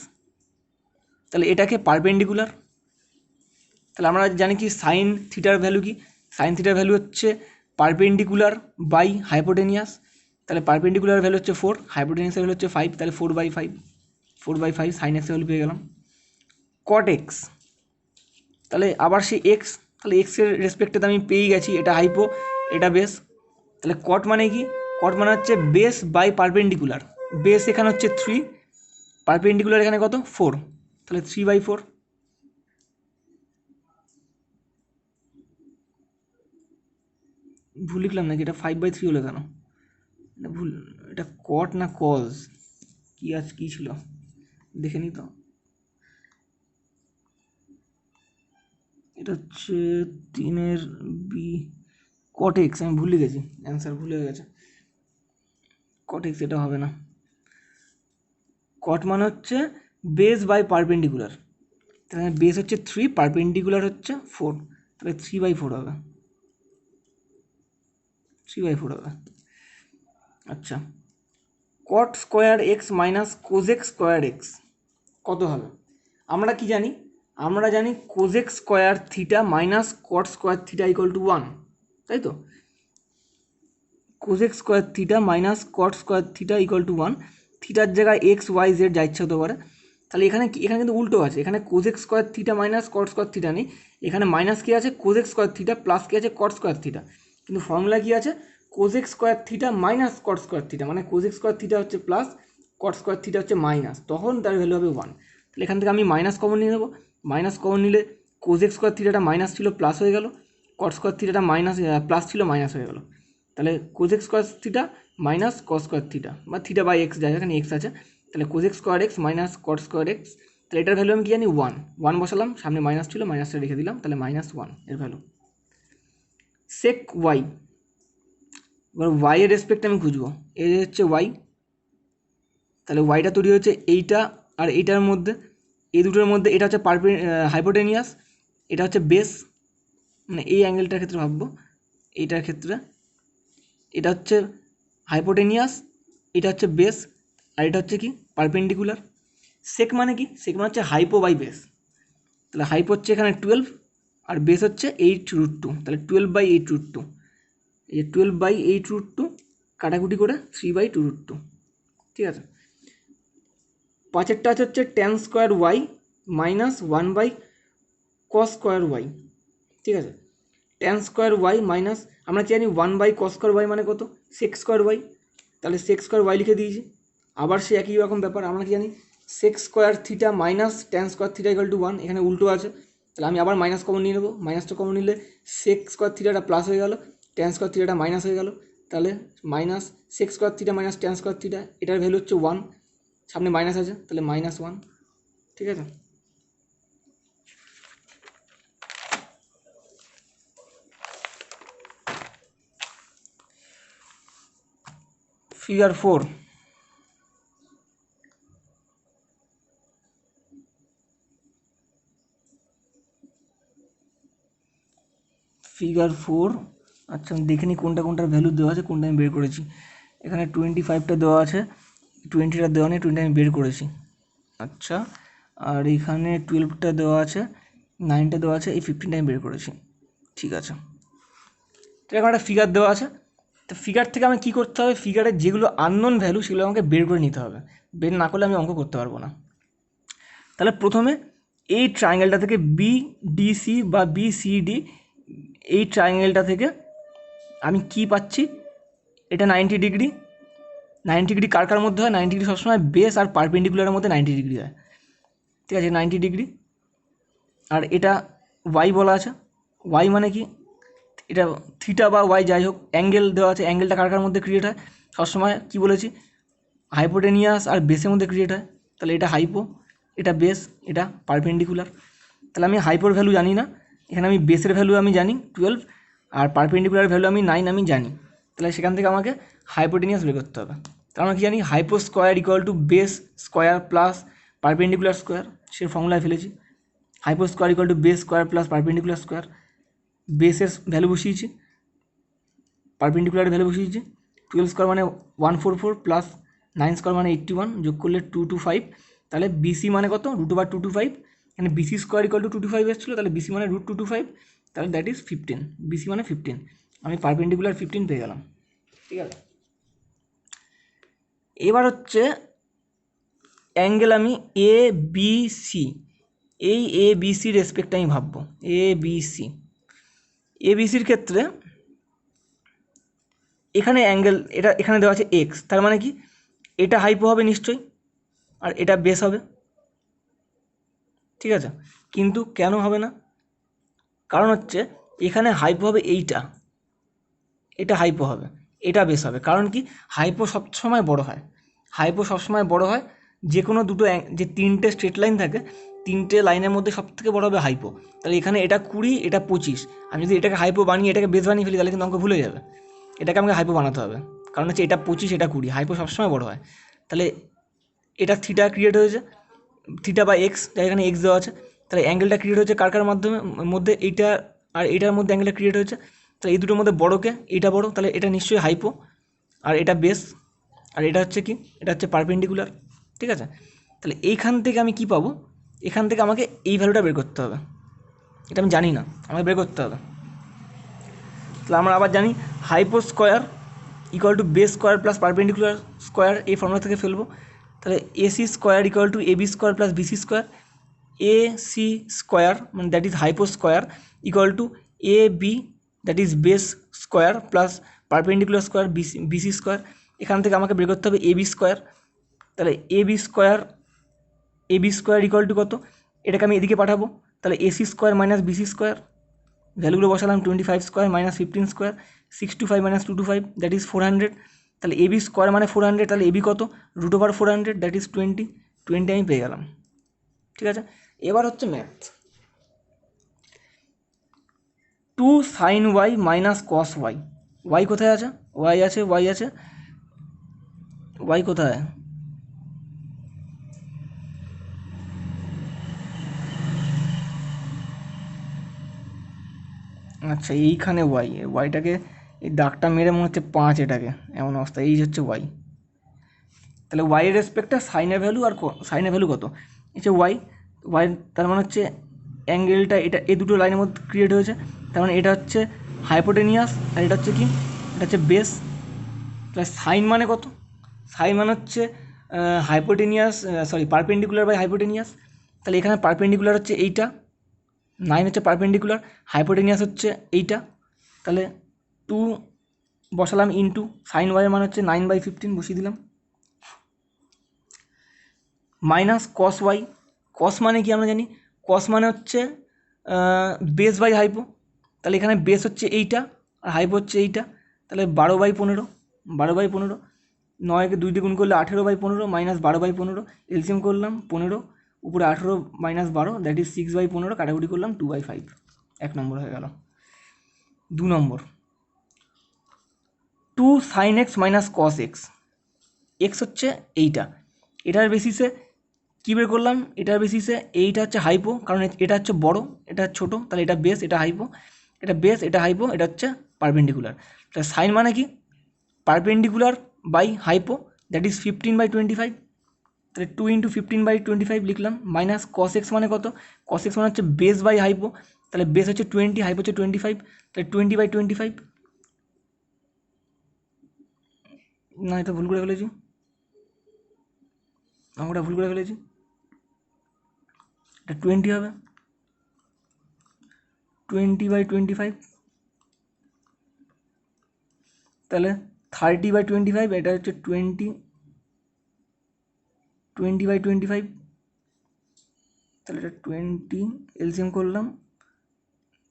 তাহলে এটাকে পারপেন্ডিকুলার। তাহলে আমরা জানি কি সাইন থিটার ভ্যালু কি, সাইন থিটার ভ্যালু হচ্ছে পারপেন্ডিকুলার বাই হাইপোটেনিয়াস, তাহলে পারপেন্ডিকুলার ভ্যালু হচ্ছে 4, হাইপোটেনিয়াসের ভ্যালু হচ্ছে 5, তাহলে 4/5, 4/5 সাইন এক্সের ভ্যালু পেয়ে গেলাম। কট এক্স, তাহলে আবার সেই এক্স, তাহলে এক্সের রেসপেক্টে আমি পেয়েই গেছি, এটা হাইপো এটা বেস, তাহলে কট মানে কি, কট মানে হচ্ছে বেস বাই পারপেন্ডিকুলার, বেস এখানে হচ্ছে 3, পারপেন্ডিকুলার এখানে কত 4, তাহলে 3/4। ভুল লিখলাম নাকি, এটা 5/3 হলো কেন, ভুল, এটা কট না কজ, কী ছিল দেখে নি তো, এটা হচ্ছে 3/বি, কট এক্স, আমি ভুলে গেছি, অ্যান্সার ভুলে গেছে, কট এক্স এটা হবে না, কট মানে হচ্ছে বেস বাই পারপেন্ডিকুলার, তাহলে বেস হচ্ছে 3, পারপেন্ডিকুলার হচ্ছে 4, তাহলে 3/4 হবে, 3/4 হবে। আচ্ছা, cot square x minus কোজেক square x কত হবে, আমরা কি জানি, আমরা জানি কোজেক square theta minus cot square theta equal to 1, তাই তো, কোজেক square theta minus cot square theta equal to 1, থিটার জায়গায় এক্স ওয়াই জেড যা ইচ্ছা হতে পারে, তাহলে এখানে এখানে কিন্তু উল্টো আছে, এখানে কোজেক square theta minus cot square theta নেই, এখানে মাইনাস কী আছে কোজেক স্কোয়ার থিটা প্লাস কী আছে কট স্কোয়ার থিটা, কিন্তু ফর্মুলা কী আছে কোজেক square theta minus cot square theta, মানে কোজেক স্কোয়ার থিটা হচ্ছে প্লাস, কট স্কোয়ার থিটা হচ্ছে মাইনাস, তখন তার ভ্যালু হবে 1, তাহলে এখান থেকে আমি মাইনাস কমন নিয়ে নেবো, মাইনাস কমন নিলে কোজেক স্কোয়ার থিটাটা মাইনাস ছিল প্লাস হয়ে গেল, কট স্কোয়ার থিটাটা মাইনাস প্লাস ছিল মাইনাস হয়ে গেল, তাহলে কোজেক square theta minus cos square theta বা থিটা বাই এক্স যায়, এখানে এক্স আছে, তাহলে কোজেক square x minus cot square x, তাহলে এটার ভ্যালু আমি কি জানি 1 বসালাম, সামনে মাইনাস ছিল মাইনাসটা রেখে দিলাম, তাহলে -1 এর ভ্যালু। সেক ওয়াই, এবার ওয়াই এর রেসপেক্ট আমি খুঁজবো, এই হচ্ছে ওয়াই, তাহলে ওয়াইটা তৈরি হচ্ছে এইটা আর এইটার মধ্যে, এই দুটোর মধ্যে, এটা হচ্ছে হাইপোটেনিয়াস, এটা হচ্ছে বেস, মানে এই অ্যাঙ্গেলটার ক্ষেত্রে ভাববো, এইটার ক্ষেত্রে এটা হচ্ছে হাইপোটেনিয়াস, এটা হচ্ছে বেস, আর এটা হচ্ছে কি পারপেন্ডিকুলার। সেক মানে কি, সেক মানে হচ্ছে হাইপো বাই বেস, তাহলে হাইপো হচ্ছে এখানে 12 আর বেস হচ্ছে 8√2, তাহলে 12/8√2, এই যে 12/8√2 কাটাকুটি করে 3/2√2, ঠিক আছে। পাঁচেরটা হচ্ছে tan square Y minus 1/cos square Y, ঠিক আছে, tan স্কোয়ার ওয়াই মাইনাস, আমরা জানি 1/cos স্কোয়ার ওয়াই মানে কত সেক স্কোয়ার ওয়াই, তাহলে সেক স্কোয়ার ওয়াই লিখে দিয়েছি, আবার সে একই রকম ব্যাপার, আমরা কি জানি sec square theta minus tan square theta equal to 1, এখানে উল্টো আছে, তাহলে আমি আবার মাইনাস কমন নিয়ে নেবো, মাইনাসটা কমন নিলে সেক স্কোয়ার থিটাটা প্লাস হয়ে গেল, ট্যান স্কোয়ার থিটাটা মাইনাস হয়ে গেল, তাহলে minus sec square theta minus tan square theta, এটার ভ্যালু হচ্ছে 1, সামনে মাইনাস আছে, তাহলে -1, ঠিক আছে। Figure 4, figure 4। আচ্ছা আমি দেখে নিই কোনটা কোনটার ভ্যালু দেওয়া আছে, কোনটা আমি বের করেছি। এখানে 25টা দেওয়া আছে, 20টা দেওয়া নেই, 20 আমি বের করেছি। আচ্ছা আর এখানে 12টা দেওয়া আছে, 9টা দেওয়া আছে, এই 15টা আমি বের করেছি। ঠিক আছে, তো এখন একটা ফিগার দেওয়া আছে, তো ফিগার থেকে আমি কী করতে হবে, ফিগারের যেগুলো আননোন ভ্যালু সেগুলো আমাকে বের করে নিতে হবে। বের না করলে আমি অঙ্ক করতে পারবো না। তাহলে প্রথমে এই ট্রায়াঙ্গেলটা থেকে বিডিসি বা বিসিডি, এই ট্রায়াঙ্গেলটা থেকে আমি কি পাচ্ছি, এটা 90 ডিগ্রি। 90 ডিগ্রি কার কার মধ্যে হয়, 90 ডিগ্রি সবসময় বেস আর পারপেন্ডিকুলারের মধ্যে 90 ডিগ্রি হয়। ঠিক আছে, 90 ডিগ্রি। আর এটা ওয়াই বলা আছে, ওয়াই মানে কি, এটা থিটা বা ওয়াই যাই হোক, অ্যাঙ্গেল দেওয়া আছে, অ্যাঙ্গেলটা কার কার মধ্যে ক্রিয়েট হয়, সবসময় কী বলেছি, হাইপোটেনিয়াস আর বেসের মধ্যে ক্রিয়েট হয়। তাহলে এটা হাইপো, এটা বেস, এটা পারপেন্ডিকুলার। তাহলে আমি হাইপোর ভ্যালু জানি না, এখানে আমি বেসের ভ্যালু আমি জানি 12, আর পারপেন্ডিকুলার ভ্যালু আমি 9 আমি জানি। তাহলে সেখান থেকে আমাকে হাইপোটেনিয়াস বের করতে হবে। তাহলে আমরা কী জানি, hypo square equal to base square plus perpendicular square, সে ফর্মুলায় ফেলেছি। Hypo square equal to base square plus perpendicular square, বেসের ভ্যালু বসিয়েছি, পারপেন্ডিকুলার ভ্যালু বসিয়েছি। 12 স্কোয়ার মানে 144 প্লাস 9 স্কোয়ার মানে 81, যোগ করলে 225। তাহলে বিসি মানে কত, √225। এখানে বিসি স্কোয়ার ইকুয়াল টু 225 এসেছিলো, তাহলে বিসি মানে √225, তাহলে দ্যাট ইজ 15। বিসি মানে 15, আমি পারপেন্ডিকুলার 15 পেয়ে গেলাম। ঠিক আছে, এবার হচ্ছে অ্যাঙ্গেল আমি এ বি সি, এই এ বি সির রেসপেক্টে আমি ভাববো। এ বি সি, এ বি সির ক্ষেত্রে এখানে অ্যাঙ্গেল, এটা এখানে দেওয়া আছে এক্স, তার মানে কি এটা হাইপো হবে নিশ্চয়ই, আর এটা বেস হবে। ঠিক আছে, কিন্তু কেন হবে না, কারণ হচ্ছে এখানে হাইপো হবে এইটা, এটা হাইপো হবে, এটা বেস হবে। কারণ কি, হাইপো সবসময় বড় হয়, হাইপো সবসময় বড় হয়। যে কোনো দুটো যে তিনটে স্ট্রেট লাইন থাকে, তিনটে লাইনের মধ্যে সবথেকে বড় হবে হাইপো। তাহলে এখানে এটা 20, এটা 25, আমি যদি এটাকে হাইপো বানিয়ে এটাকে বেস বানিয়ে ফেলি তাহলে কিন্তু অঙ্ক ভুলে যাবে। এটাকে আমাকে হাইপো বানাতে হবে, কারণ হচ্ছে এটা 25, এটা 20, হাইপো সবসময় বড় হয়। তাহলে এটা থিটা ক্রিয়েট হয়েছে, থিটা বা এক্স, যাই এখানে এক্স দেওয়া আছে। তাহলে অ্যাঙ্গেলটা ক্রিয়েট হচ্ছে কার কার মাধ্যমে, মধ্যে এইটা আর এইটার মধ্যে অ্যাঙ্গেলটা ক্রিয়েট হচ্ছে। তাহলে এই দুটোর মধ্যে বড়কে, এইটা বড়, তাহলে এটা নিশ্চয়ই হাইপো, আর এটা বেস, আর এটা হচ্ছে কি, এটা হচ্ছে পারপেন্ডিকুলার। ঠিক আছে, তাহলে এইখান থেকে আমি কি পাবো, এখান থেকে আমাকে এই ভ্যালুটা বের করতে হবে, এটা আমি জানি না, আমাকে বের করতে হবে। তাহলে আমরা আবার জানি hypo square equal to base square plus perpendicular square, এই ফর্মুলা থেকে ফেলবো। তাহলে AC square equal to AB square plus BC square, A C square মানে that is hypo square equal to A B that is base square plus perpendicular square BC square. এখান থেকে আমাকে বের করতে হবে এ বি স্কোয়ার। তাহলে A B square equal to কত, এটাকে আমি এদিকে পাঠাবো। তাহলে AC square minus BC square, ভ্যালুগুলো বসালাম, 25 square minus 15 square, 625 minus 225 that is 400। তাহলে এবি স্কোয়ার মানে 400, তাহলে এবি কত, √400 দ্যাট ইজ 20 আমি পেয়ে গেলাম। ঠিক আছে, এবার হচ্ছে math. 2 sin y minus cos Y, Y কোথায় আছে, ওয়াই আছে, ওয়াই কোথায়, আচ্ছা এইখানে ওয়াই, ওয়াইটাকে এই দাগটা মেরে মনে হচ্ছে 5, এটাকে এমন অবস্থা, এই হচ্ছে ওয়াই। তাহলে ওয়াইয়ের রেসপেক্টে সাইনের ভ্যালু, আর সাইনের ভ্যালু কত, এই যে ওয়াই, ওয়াই তার মানে হচ্ছে অ্যাঙ্গেলটা এটা এই দুটো লাইনের মধ্যে ক্রিয়েট হয়েছে, তার মানে এটা হচ্ছে হাইপোটেনিয়াস, আর এটা হচ্ছে কি, এটা হচ্ছে বেস। প্লাস সাইন মানে কত, সাইন মানে হচ্ছে হাইপোটেনিয়াস, পারপেন্ডিকুলার বাই হাইপোটেনিয়াস। তাহলে এখানে পারপেন্ডিকুলার হচ্ছে এইটা, 9 হচ্ছে পারপেন্ডিকুলার, হাইপোটেনিয়াস হচ্ছে এইটা। তাহলে 2 বসালাম ইন্টু সাইন ওয়াইয়ের মান হচ্ছে 9/15 বসিয়ে দিলাম, মাইনাস কস ওয়াই। কস মানে কি আমরা জানি, কস মানে হচ্ছে বেস বাই হাইপো। তাহলে এখানে বেস হচ্ছে এইটা আর হাইপো হচ্ছে এইটা, তাহলে 12/15, 12/15, 9কে 2 দিয়ে গুণ করলে 18/15 মাইনাস 12/15, এলসিএম করলাম 15, উপরে 18 মাইনাস 12 দ্যাট ইজ 6/15, কাটাকুটি করলাম 2/5, 1 নম্বর হয়ে গেল। 2 নম্বর 2 sin x minus cos x, x হচ্ছে এইটা, এটার বেসিসে কী বের করলাম, এটার বেসিসে এইটা হচ্ছে হাইপো, কারণ এটা হচ্ছে বড়, এটা ছোটো, তাহলে এটা বেস, এটা হাইপো, এটা বেস, এটা হাইপো, এটা হচ্ছে পারপেন্ডিকুলার। তাহলে সাইন মানে কি, perpendicular by hypo, that is 15/25, তাহলে 2 × 15/25 লিখলাম, মাইনাস cos x মানে কত, cos x মানে হচ্ছে বেস বাই হাইপো, তাহলে বেস হচ্ছে 20, হাইপো হচ্ছে 25, তাহলে 20/25, না এটা ভুল করে ফেলেছি, আমরা ভুল করে ফেলেছি, এটা 20 হবে, 20/25, তাহলে 30/25, এটা হচ্ছে 20/25, তাহলে এটা 20, এলসিএম করলাম,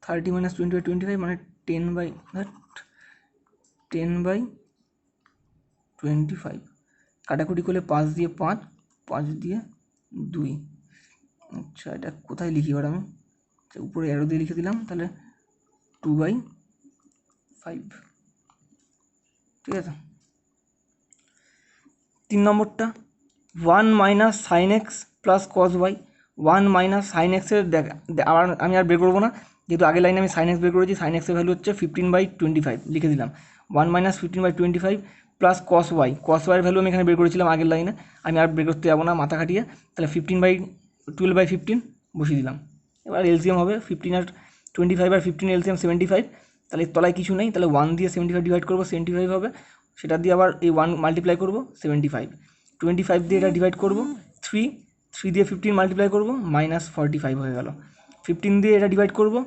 30 - 20/25 মানে 10/25, কাটাকুটি করলে 5 দিয়ে 5, 5 দিয়ে 2। আচ্ছা এটা কোথায় লিখি এবার আমি, উপরে অ্যারো দিয়ে লিখে দিলাম, তাহলে 2/5, ঠিক আছে। 3 নম্বরটা 1 minus sine X plus cos Y, 1 minus sine এক্সের আবার আমি আর বের করবো না, যেহেতু আগের লাইনে আমি সাইন এক্স বের করেছি, সাইন এক্সের ভ্যালু হচ্ছে 15/25 লিখে দিলাম, 1 মাইনাস 15/25 প্লাস কস ওয়াই, কস ওয়াইয়ের ভ্যালু আমি এখানে বের করেছিলাম আগের লাইনে, আমি আর বের করতে যাবো না মাথা খাটিয়ে, তাহলে 15/12/15 বসিয়ে দিলাম। এবার এলসিএম হবে 15 আর 25 আর 15 এলসিএম 75, তাহলে তলায় কিছু নেই, তাহলে 1 দিয়ে 75 ডিভাইড করবো, 75 হবে, সেটা দিয়ে আবার এই 1 মাল্টিপ্লাই করবো 75, 25 দিয়ে এটা ডিভাইড করবো, 3 দিয়ে 15 মাল্টিপ্লাই করবো, -45 হয়ে গেল। 15 দিয়ে এটা ডিভাইড করবো,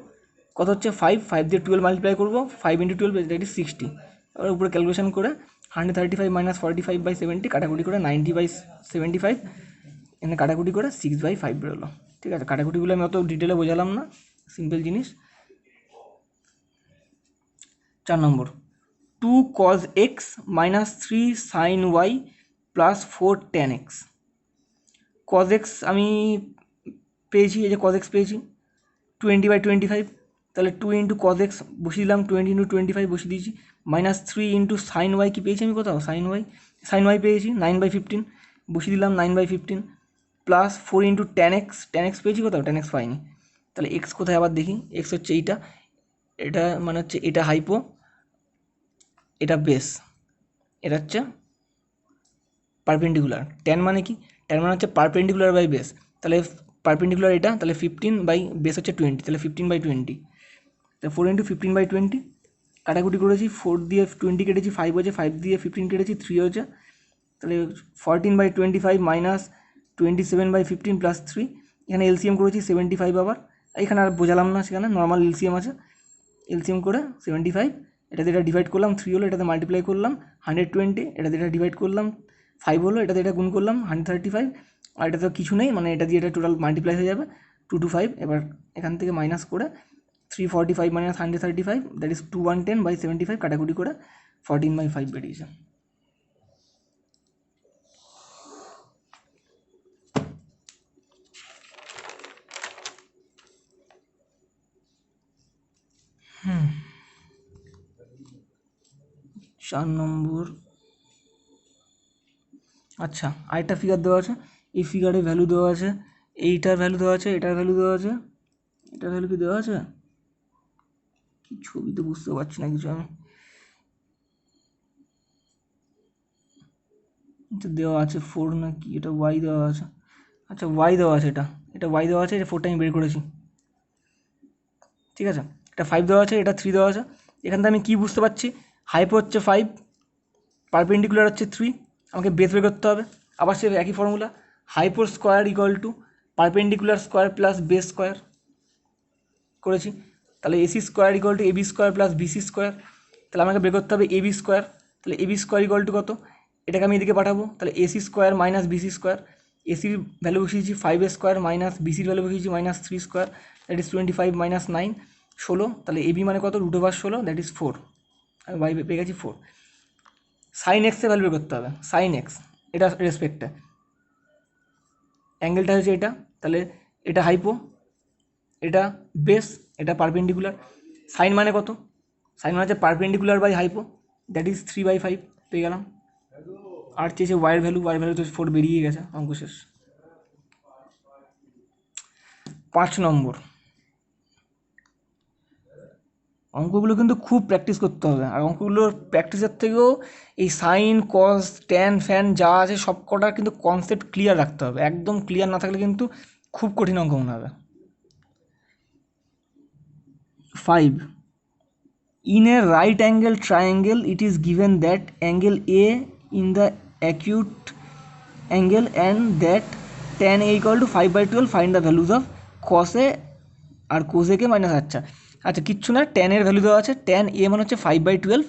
কত হচ্ছে 5 দিয়ে 12 মাল্টিপ্লাই করবো, 5 × 12 দ্যাট ইজ 60, এবার উপরে ক্যালকুলেশন করে 135 - 45/70, কাটাকুটি করে 90/75, এখানে কাটাকুটি করে 6/5 বেরোলো, ঠিক আছে। কাটাকুটিগুলো আমি অত ডিটেলে বোঝালাম না, সিম্পল জিনিস। 4 নম্বর 2 cos x minus 3 sin y plus 4 tan x, cos x আমি পেয়েছি, এই যে cos x পেয়েছি 20/25, তাহলে 2 × cos x বসিয়ে দিলাম, 20 × 25 বসিয়ে দিয়েছি, -3 × sin y কি পেয়েছি আমি কোথাও, sin y পেয়েছি 9/15 বসিয়ে দিলাম, 9/15 প্লাস 4 × tan x পেয়েছি কোথাও, tan x পাইনি, তাহলে x কোথায় আবার দেখি, x হচ্ছে এইটা, এটা মানে হচ্ছে এটা হাইপো, এটা বেস, এটা হচ্ছে পারপেন্ডিকুলার, ট্যান মানে কি, ট্যান মানে হচ্ছে পারপেন্ডিকুলার বাই বেস, তাহলে পারপেন্ডিকুলার এটা, তাহলে 15 বাই বেস হচ্ছে 20, তাহলে 15/20, তাহলে 4 × 15/20, কাটাকুটি করেছি, 4 দিয়ে 20 কেটেছি 5 হয়েছে, 5 দিয়ে 15 কেটেছি 3 হয়েছে, তাহলে 14/25 মাইনাস 27/15 প্লাস 3, এখানে এলসিএম করেছি 75, আবার এখানে আর বোঝালাম না, সেখানে নর্মাল এলসিএম আছে, এলসিএম করে 75, এটাতে এটা ডিভাইড করলাম, 3 হলো, এটাতে মাল্টিপ্লাই করলাম 120, এটাতে এটা ডিভাইড করলাম 5 হলো, এটাতে এটা গুণ করলাম 135, আর এটা তো কিছু নেই, মানে এটা দিয়ে এটা টোটাল মাল্টিপ্লাই হয়ে যাবে 2 to 5, এবার এখান থেকে মাইনাস করে 345 - 135 দ্যাট ইজ 2110/75, কাটাকুটি করে 14/5 বেরিয়েছে। চার নম্বর, আচ্ছা আরেকটা ফিগার দেওয়া আছে, এই ফিগারে ভ্যালু দেওয়া আছে, এইটার ভ্যালু দেওয়া আছে, এটার ভ্যালু দেওয়া আছে, এটার ভ্যালু কি দেওয়া আছে, কি ছবি তো বুঝতে পারছি না কিছু আমি, এটা দেওয়া আছে 4 না কি, এটা ওয়াই দেওয়া আছে, আচ্ছা ওয়াই দেওয়া আছে, এটা ওয়াই দেওয়া আছে, এটা 4টা আমি বের করেছি, ঠিক আছে। এটা 5 দেওয়া আছে, এটা 3 দেওয়া আছে, এখান থেকে আমি কী বুঝতে পারছি, হাইপো হচ্ছে 5, পারপেন্ডিকুলার হচ্ছে 3, আমাকে বেস বের করতে হবে, আবার সে একই ফর্মুলা, হাইপোর square equal to perpendicular square plus base square করেছি, তাহলে AC square equal to AB square plus BC square, তাহলে আমাকে বের করতে হবে এবি স্কোয়ার, তাহলে এবি স্কোয়ার ইকুয়াল টু কত, এটাকে আমি এদিকে পাঠাবো, তাহলে AC square minus BC square, এসির ভ্যালু বসিয়েছি 5 স্কোয়ার মাইনাস বিসির ভ্যালু বসিয়েছি -3 স্কোয়ার, দ্যাট ইজ 25 - 9 16, তাহলে এবি মানে কত, √16, দ্যাট ইজ 4, আমি ওয়াই পেয়ে গেছি 4। সাইন এক্সের ভ্যালু বের করতে হবে, সাইন এক্স এটা রেসপেক্টে, অ্যাঙ্গেলটা হচ্ছে এটা, তাহলে এটা হাইপো, এটা বেস, এটা পারপেন্ডিকুলার। সাইন মানে কত? সাইন মানে হচ্ছে perpendicular by hypo, that is 3/5 পেয়ে গেলাম। আর চেয়েছে ওয়াইয়ের ভ্যালু, ওয়াইয়ের ভ্যালু তো 4 বেরিয়ে গেছে, অঙ্ক শেষ। 5 নম্বর, অঙ্কগুলো কিন্তু খুব প্র্যাকটিস করতে হবে, আর অঙ্কগুলোর প্র্যাকটিসের থেকেও এই সাইন কস ট্যান ফ্যান যা আছে সব কটার কিন্তু কনসেপ্ট ক্লিয়ার রাখতে হবে। একদম ক্লিয়ার না থাকলে কিন্তু খুব কঠিন অঙ্ক মনে হবে। 5. In a right angle triangle, it is given that angle A in the acute angle and that tan A equal to 5/12. Find the values of cos A আর cos A কে মাইনাস। আচ্ছা আচ্ছা, কিচ্ছু না, ট্যান এর ভ্যালু দেওয়া আছে, ট্যান এ মানে হচ্ছে 5/12,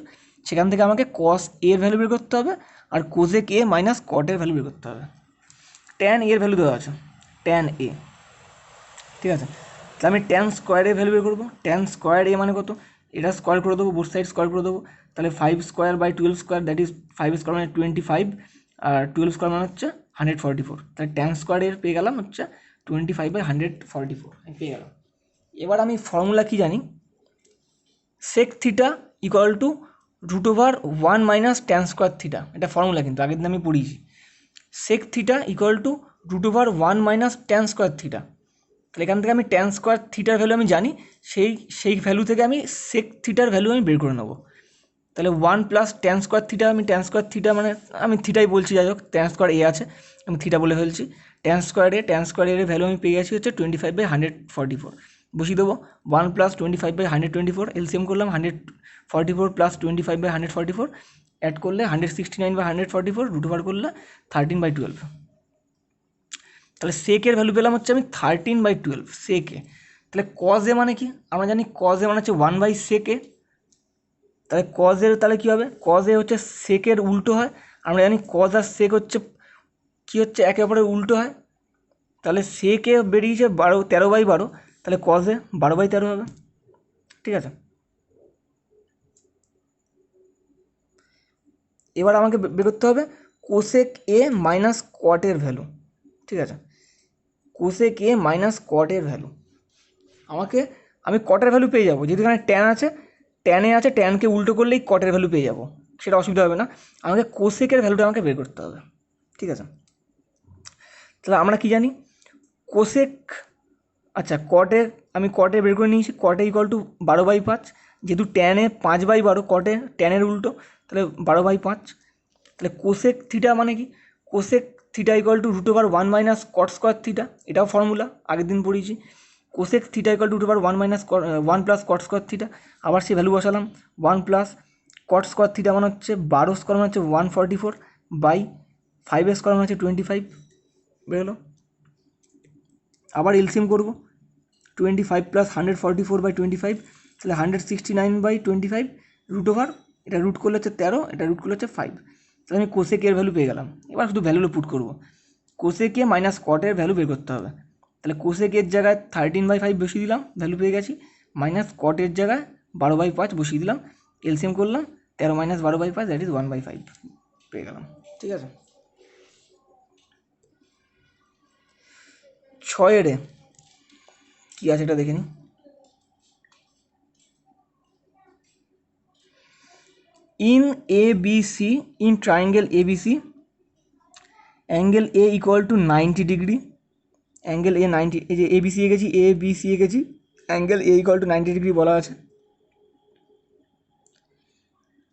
সেখান থেকে আমাকে cos A এর ভ্যালু বের করতে হবে আর cos A কে মাইনাস cot এর ভ্যালু বের করতে হবে। ট্যান এর ভ্যালু দেওয়া আছে, ট্যান এ, ঠিক আছে। তাহলে আমি ট্যান স্কোয়ার এর ভ্যালু বের করবো। ট্যান স্কোয়ার এ মানে কত? এটা স্কোয়ার করে দেবো, বোথ সাইড স্কোয়ার করে দেবো। তাহলে 5² / 12² দ্যাট ইজ 5² মানে 25 আর 12² মানে হচ্ছে 144। তাহলে ট্যান স্কোয়ার এর পেয়ে গেলাম হচ্ছে 25/144 পেয়ে গেলাম। এবার আমি ফর্মুলা কি জানি, sec theta equal to √1 - tan square theta, এটা ফর্মুলা কিন্তু আগের দিন আমি পড়িয়েছি। Sec theta equal to √1 - tan square theta. তাহলে এখান থেকে আমি ট্যান স্কোয়ার থিটার ভ্যালু আমি জানি, সেই ভ্যালু থেকে আমি সেক থিটার ভ্যালু আমি বের করে নেবো। তাহলে 1 + ট্যান স্কোয়ার থিটা, আমি ট্যান স্কোয়ার থিটা মানে আমি থিটাই বলছি, যাই হোক ট্যান স্কোয়ার এ আছে, আমি থিটা বলে ফেলছি। ট্যান স্কোয়ার এর ভ্যালু আমি পেয়ে গেছি হচ্ছে 25/144, বসিয়ে দেবো। 1 + 25/124, এলসিএম করলাম, 144 + 25/144 অ্যাড করলে 169/144, রুট ওভার করলে 13/12। তাহলে সেকের ভ্যালু পেলাম হচ্ছে আমি 13/12 সেকে। তাহলে কজ এ মানে কি? আমরা জানি কজ এ মানে হচ্ছে 1/sec এ। তাহলে কজ এর তাহলে কী হবে? কজ এ হচ্ছে সেকের উল্টো হয়, আমরা জানি কজ আর সেক হচ্ছে কী হচ্ছে, একে অপরের উল্টো হয়। তাহলে সেকে বেরিয়েছে 13/12, তাহলে কজ এ 12/13 হবে, ঠিক আছে। এবার আমাকে বের করতে হবে কোসেক এ মাইনাস কটের ভ্যালু, ঠিক আছে। কোসেক এ মাইনাস কটের ভ্যালু আমি কটের ভ্যালু পেয়ে যাবো, যেহেতু এখানে ট্যান আছে, ট্যানে আছে, ট্যানকে উল্টো করলেই কটের ভ্যালু পেয়ে যাবো, সেটা অসুবিধা হবে না। আমাকে কোসেকের ভ্যালুটা আমাকে বের করতে হবে, ঠিক আছে। তাহলে আমরা কি জানি কোসেক, আচ্ছা আমি কটে বের করে নিয়েছি, কটে ইকুয়াল টু 12/5, যেহেতু ট্যানে 5/12, কটে ট্যানের উল্টো, তাহলে 12/5। তাহলে কোসেক থিটা মানে কি? Cosec theta equal to √1 - cot square theta, এটাও ফর্মুলা আগের দিন পড়িয়েছি। Cosec theta equal to √1 + cot square theta, আবার সেই ভ্যালু বসালাম। 1 + কট স্কোয়ার থিটা মানে হচ্ছে 12² মানে হচ্ছে 144 বাই 5² মানে হচ্ছে 25 বেরোলো। আবার এলসিএম করবো, 25 + 144/25, তাহলে 169/25, রুট ওভার, এটা রুট করলে হচ্ছে 13, এটা রুট করলে হচ্ছে 5। তাহলে আমি কোসেক এর ভ্যালু পেয়ে গেলাম। এবার শুধু ভ্যালুগুলো পুট করবো, কোসেক এ মাইনাস কটের ভ্যালু বের করতে হবে। তাহলে কোসেক এর জায়গায় 13/5 বসিয়ে দিলাম, ভ্যালু পেয়ে গেছি, মাইনাস কটের জায়গায় 12/5 বসিয়ে দিলাম, এলসিএম করলাম, 13 - 12/5 দ্যাট ইজ 1/5 পেয়ে গেলাম, ঠিক আছে। 6 কী আছে এটা দেখে নিই। in triangle ABC, angle A equal to 90 degree, angle এ 90, এই যে ABC এঁকেছি, ABC এঁকেছি, angle A equal to 90 degree বলা আছে।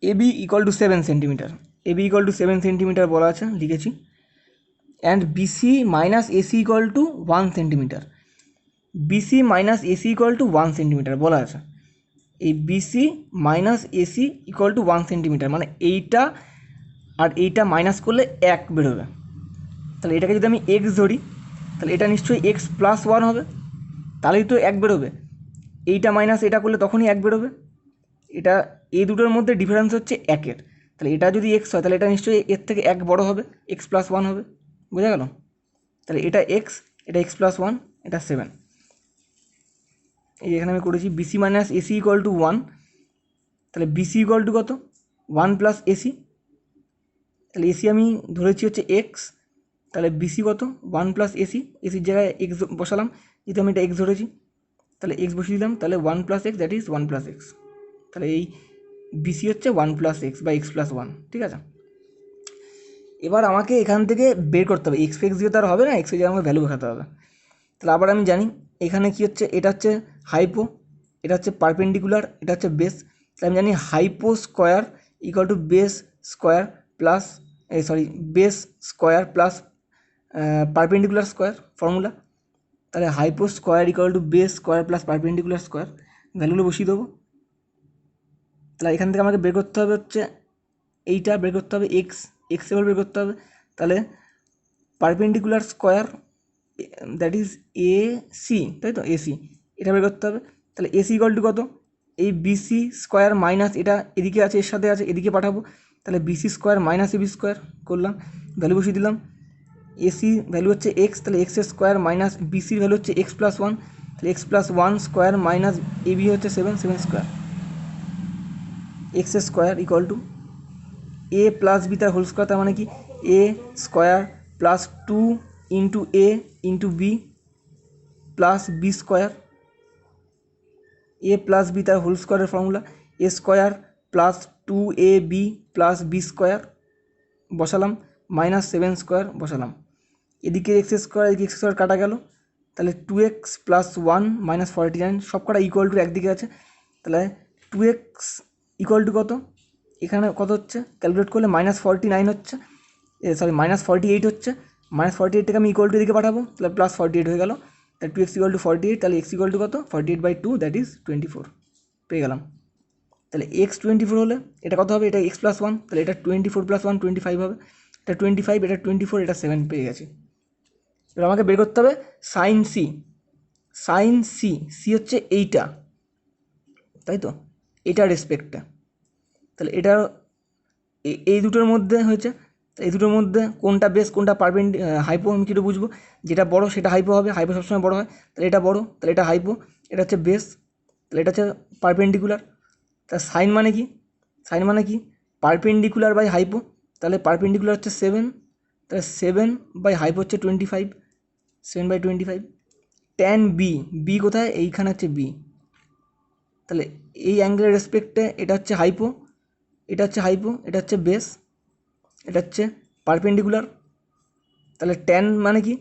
AB equal to 7 centimetre, AB equal to 7 centimetre বলা আছে, লিখেছি। And BC minus AC equal to 1 centimetre, BC minus AC equal to 1 centimetre বলা আছে। এই BC minus AC equal to 1 centimetre মানে এইটা আর এইটা মাইনাস করলে 1 বেরোবে। তাহলে এটাকে যদি আমি x ধরি, তাহলে এটা নিশ্চয়ই x+1 হবে, তাহলেই তো 1 বেরোবে। এইটা মাইনাস এটা করলে তখনই 1 বেরোবে। এটা এই দুটোর মধ্যে ডিফারেন্স হচ্ছে 1-এর, তাহলে এটা যদি x হয় তাহলে এটা নিশ্চয়ই এর থেকে 1 বড় হবে, x+1 হবে, বোঝা গেল? তাহলে এটা x, এটা x+1, এটা 7। এই এখানে আমি করেছি BC minus AC equal to 1, তাহলে BC equal to কত? 1 + AC, তাহলে AC আমি ধরেছি হচ্ছে x, তাহলে বিসি কত 1 প্লাস এসি, এসির জায়গায় এক্স বসালাম, যেহেতু আমি এটা এক্স ধরেছি তাহলে এক্স বসিয়ে দিলাম, তাহলে 1 plus x that is 1 plus x. তাহলে এই বিসি হচ্ছে 1 প্লাস এক্স বা এক্স প্লাস 1, ঠিক আছে। এবার আমাকে এখান থেকে বের করতে হবে, এক্স দিয়ে তো আর হবে না, এক্সের জায়গায় আমাকে ভ্যালু বসাতে হবে। তাহলে আবার আমি জানি এখানে কি হচ্ছে, এটা হচ্ছে হাইপো, এটা হচ্ছে পারপেন্ডিকুলার, এটা হচ্ছে বেস। তাহলে আমি জানি hypo square equal to base square plus base square plus perpendicular square formula. তাহলে hypo square equal to base square plus perpendicular square, ভ্যালুগুলো বসিয়ে দেবো। তাহলে এখান থেকে আমাকে বের করতে হবে হচ্ছে এইটা বের করতে হবে, এক্স এবার বের করতে হবে। তাহলে perpendicular square that is A C, তাই তো এসি, এটা বের করতে হবে। তাহলে এসি ইকুয়াল টু কত, এই বিসি স্কোয়ার মাইনাস এটা এদিকে আছে, এর সাথে আছে, এদিকে পাঠাবো। তাহলে BC square minus AB square করলাম, ভ্যালু বসিয়ে দিলাম। এসি ভ্যালু হচ্ছে এক্স, তাহলে এক্সের স্কোয়ার মাইনাস বিসির ভ্যালু হচ্ছে এক্স প্লাস 1, তাহলে X plus 1 square minus AB হচ্ছে 7 square, X square equal to A plus B তার হোল স্কোয়ার, তার মানে কি A square plus 2 into A into B plus B square, A plus B তার হোল স্কোয়ারের formula A square plus 2ab plus B square বসালাম, মাইনাস 7 স্কোয়ার বসালাম। এদিকে এক্স স্কোয়ার, এদিকে এক্স স্কোয়ার কাটা গেল, তাহলে 2x প্লাস 1 মাইনাস 49, সব কটা ইকুয়াল টু একদিকে আছে। তাহলে 2x ইকুয়াল টু কত, এখানে কত হচ্ছে ক্যালকুলেট করলে মাইনাস 49 হচ্ছে, মাইনাস 48 হচ্ছে, মাইনাস 48 থেকে আমি ইকুয়াল টু এদিকে পাঠাবো, তাহলে প্লাস 48 হয়ে গেল। তাহলে 2x ইকুয়াল টু 48, তাহলে x ইকুয়াল টু কত 48/2 দ্যাট ইজ 24 পেয়ে গেলাম। তাহলে x 24 হলে এটা কত হবে, এটা x প্লাস 1, তাহলে এটা 24 প্লাস 1 25 হবে, এটা 25, এটা 24, এটা 7 পেয়ে গেছি। এবার আমাকে বের করতে হবে sine C, sine C, C হচ্ছে এইটা, তাই তো এইটার রেসপেক্টে। তাহলে এটার এই দুটোর মধ্যে হয়েছে, এই দুটোর মধ্যে কোনটা বেস কোনটা হাইপো আমি কীটা বুঝবো, যেটা বড় সেটা হাইপো হবে, হাইপো সবসময় বড় হয়, তাহলে এটা বড়, তাহলে এটা হাইপো, এটা হচ্ছে বেস, তাহলে এটা হচ্ছে পারপেন্ডিকুলার। তা সাইন মানে কি, সাইন মানে কি পারপেন্ডিকুলার বাই হাইপো, তাহলে পারপেন্ডিকুলার হচ্ছে 7, তাহলে 7 বাই হাইপো হচ্ছে 25, 7/25। ট্যান বি, বি কোথায় এইখানে হচ্ছে বি, তাহলে এই অ্যাঙ্গেলের রেসপেক্টে এটা হচ্ছে হাইপো, এটা হচ্ছে হাইপো, এটা হচ্ছে বেস, এটা হচ্ছে পারপেন্ডিকুলার। তাহলে ট্যান মানে কি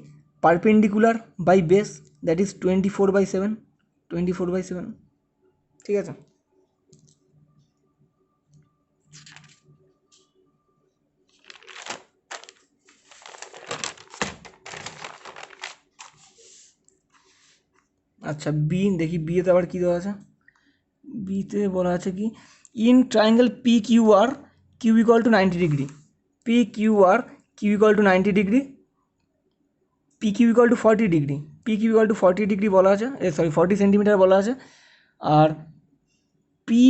perpendicular by base that is 24/7, 24/7, ঠিক আছে। আচ্ছা বি দেখি, বিয়েতে আবার কী দেওয়া আছে, বিতে বলা আছে কি in triangle P Q R Q equal to 90 degree, P Q R Q equal to 90 degree, P Q equal to 40 degree, P Q equal to 40 degree বলা আছে, 40 সেন্টিমিটার বলা আছে, আর P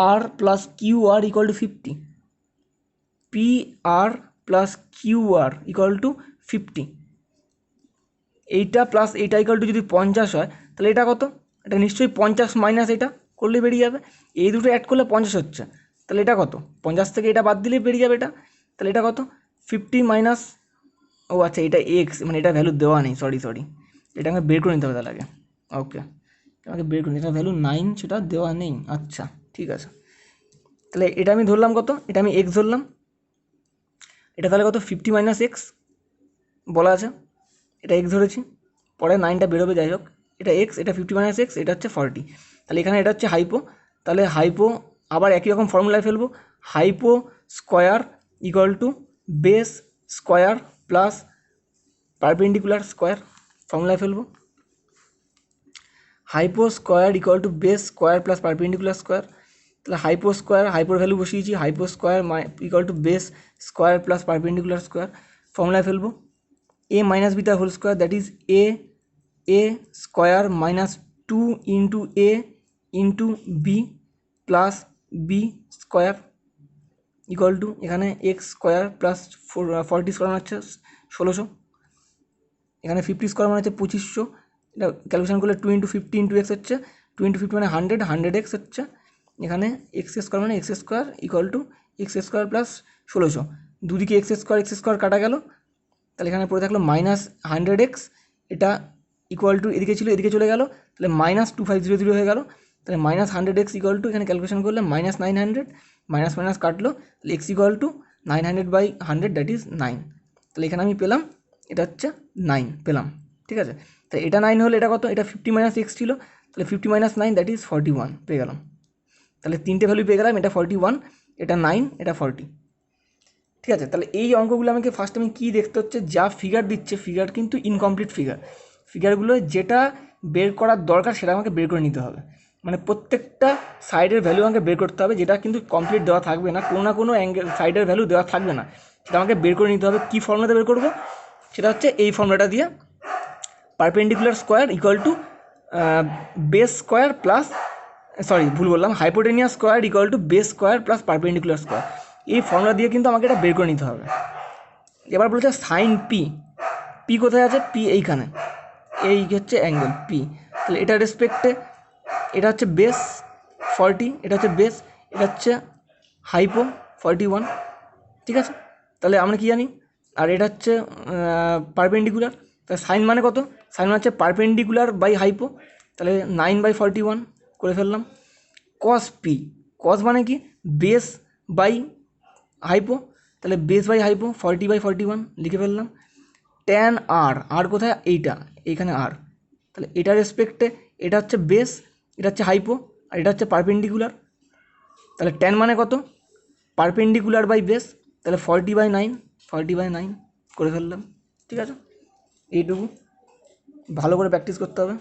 R plus Q R equal to 50, P R plus Q R equal to 50, এইটা প্লাস এইটা ইকুয়াল টু যদি 50 হয় তাহলে এটা কত, এটা নিশ্চয়ই 50 মাইনাস এটা করলে বেরিয়ে যাবে, এই দুটো অ্যাড করলে 50 হচ্ছে, তাহলে এটা কত 50 থেকে এটা বাদ দিলেই বেরিয়ে যাবে এটা, তাহলে এটা কত 50 মাইনাস, ও আচ্ছা এটা এক্স, মানে এটা ভ্যালু দেওয়া নেই, সরি এটা আমাকে বের করে নিতে হবে তার আগে, ওকে আমাকে বের করে নিতে, এটা ভ্যালু 9 সেটা দেওয়া নেই, আচ্ছা ঠিক আছে। তাহলে এটা আমি ধরলাম কত, এটা আমি এক্স ধরলাম, এটা তাহলে কত 50 মাইনাস এক্স বলা আছে, এটা এক্স ধরেছি, পরে 9টা বেরোবে যাই হোক, এটা এক্স, এটা 50 মাইনাস এক্স, এটা হচ্ছে 40, তাহলে এখানে এটা হচ্ছে হাইপো, তাহলে হাইপো আবার একই রকম ফর্মুলায় ফেলবো, hypo square equal to base square plus perpendicular square, ফর্মুলায় ফেলবো, hypo square equal to base square plus perpendicular square, তাহলে হাইপো স্কোয়ার, হাইপোর ভ্যালু বসিয়েছি, hypo square equal to base square plus perpendicular square, ফর্মুলায় ফেলবো, a minus b the whole square that is a square minus 2 into a into b plus b square equal to এখানে x square plus 40 স্কোয়ার মানে হচ্ছে 1600, এখানে 50 স্কোয়ার মানে হচ্ছে 2500, এটা ক্যালকুলেশন করলে 2 into 50 into x হচ্ছে 2 into 50 মানে 100x হচ্ছে, এখানে x স্কোয়ার মানে x square equal two x square plus 1600, দুদিকে x স্কোয়ার কাটা গেল, তাহলে এখানে পড়ে থাকলো -100x, এটা ইকুয়াল টু এদিকে ছিল এদিকে চলে গেল, তাহলে -2500 হয়ে গেল। তাহলে -100x ইকুয়াল টু এখানে ক্যালকুলেশন করলে -900, মাইনাস মাইনাস কাটলো, তাহলে x equal to 900/100 that is 9। তাহলে এখানে আমি পেলাম এটা হচ্ছে 9 পেলাম, ঠিক আছে। তাই এটা 9 হলে এটা কত, এটা 50 - x ছিল, তাহলে 50 - 9 দ্যাট ইজ 41 পেয়ে গেলাম। তাহলে তিনটে ভ্যালু পেয়ে গেলাম, এটা 41, এটা 9, এটা 40, ঠিক আছে। তাহলে এই অঙ্কগুলো আমাকে ফার্স্ট আমি কী দেখতে হচ্ছে, যা ফিগার দিচ্ছে ফিগার কিন্তু ইনকমপ্লিট ফিগার, ফিগারগুলো যেটা বের করার দরকার সেটা আমাকে বের করে নিতে হবে, মানে প্রত্যেকটা সাইডের ভ্যালু আমাকে বের করতে হবে, যেটা কিন্তু কমপ্লিট দেওয়া থাকবে না, কোনো না কোনো অ্যাঙ্গেল সাইডের ভ্যালু দেওয়া থাকবে না, সেটা আমাকে বের করে নিতে হবে। কী ফর্মুলাতে বের করবো, সেটা হচ্ছে এই ফর্মুলাটা দিয়ে, perpendicular square equal to base square plus, sorry ভুল বললাম, hypotenuse square equal to base square plus perpendicular square, এই ফর্মুলা দিয়ে কিন্তু আমাকে এটা বের করে নিতে হবে। এবার বলছে সাইন পি, পি কোথায় আছে, পি এইখানে, এই হচ্ছে অ্যাঙ্গেল পি, তাহলে এটার রেসপেক্টে এটা হচ্ছে বেস 40, এটা হচ্ছে বেস, এটা হচ্ছে হাইপো 41, ঠিক আছে। তাহলে আমরা কি জানি, আর এটা হচ্ছে পারপেন্ডিকুলার, তাহলে সাইন মানে কত, সাইন মানে হচ্ছে পারপেন্ডিকুলার বাই হাইপো, তাহলে 9/41 করে ফেললাম। কস পি, কস মানে কি বেস বাই হাইপো, তাহলে বেস বাই হাইপো 40/41 লিখে ফেললাম। ট্যান আর, আর কোথায়, এইটা এইখানে আর, তাহলে এটার রেসপেক্টে এটা হচ্ছে বেস, এটা হচ্ছে হাইপো, আর এটা হচ্ছে পারপেন্ডিকুলার, তাহলে ট্যান মানে কত, পারপেন্ডিকুলার বাই বেস, তাহলে 40/9 করে ফেললাম, ঠিক আছে। এইটুকু ভালো করে প্র্যাকটিস করতে হবে।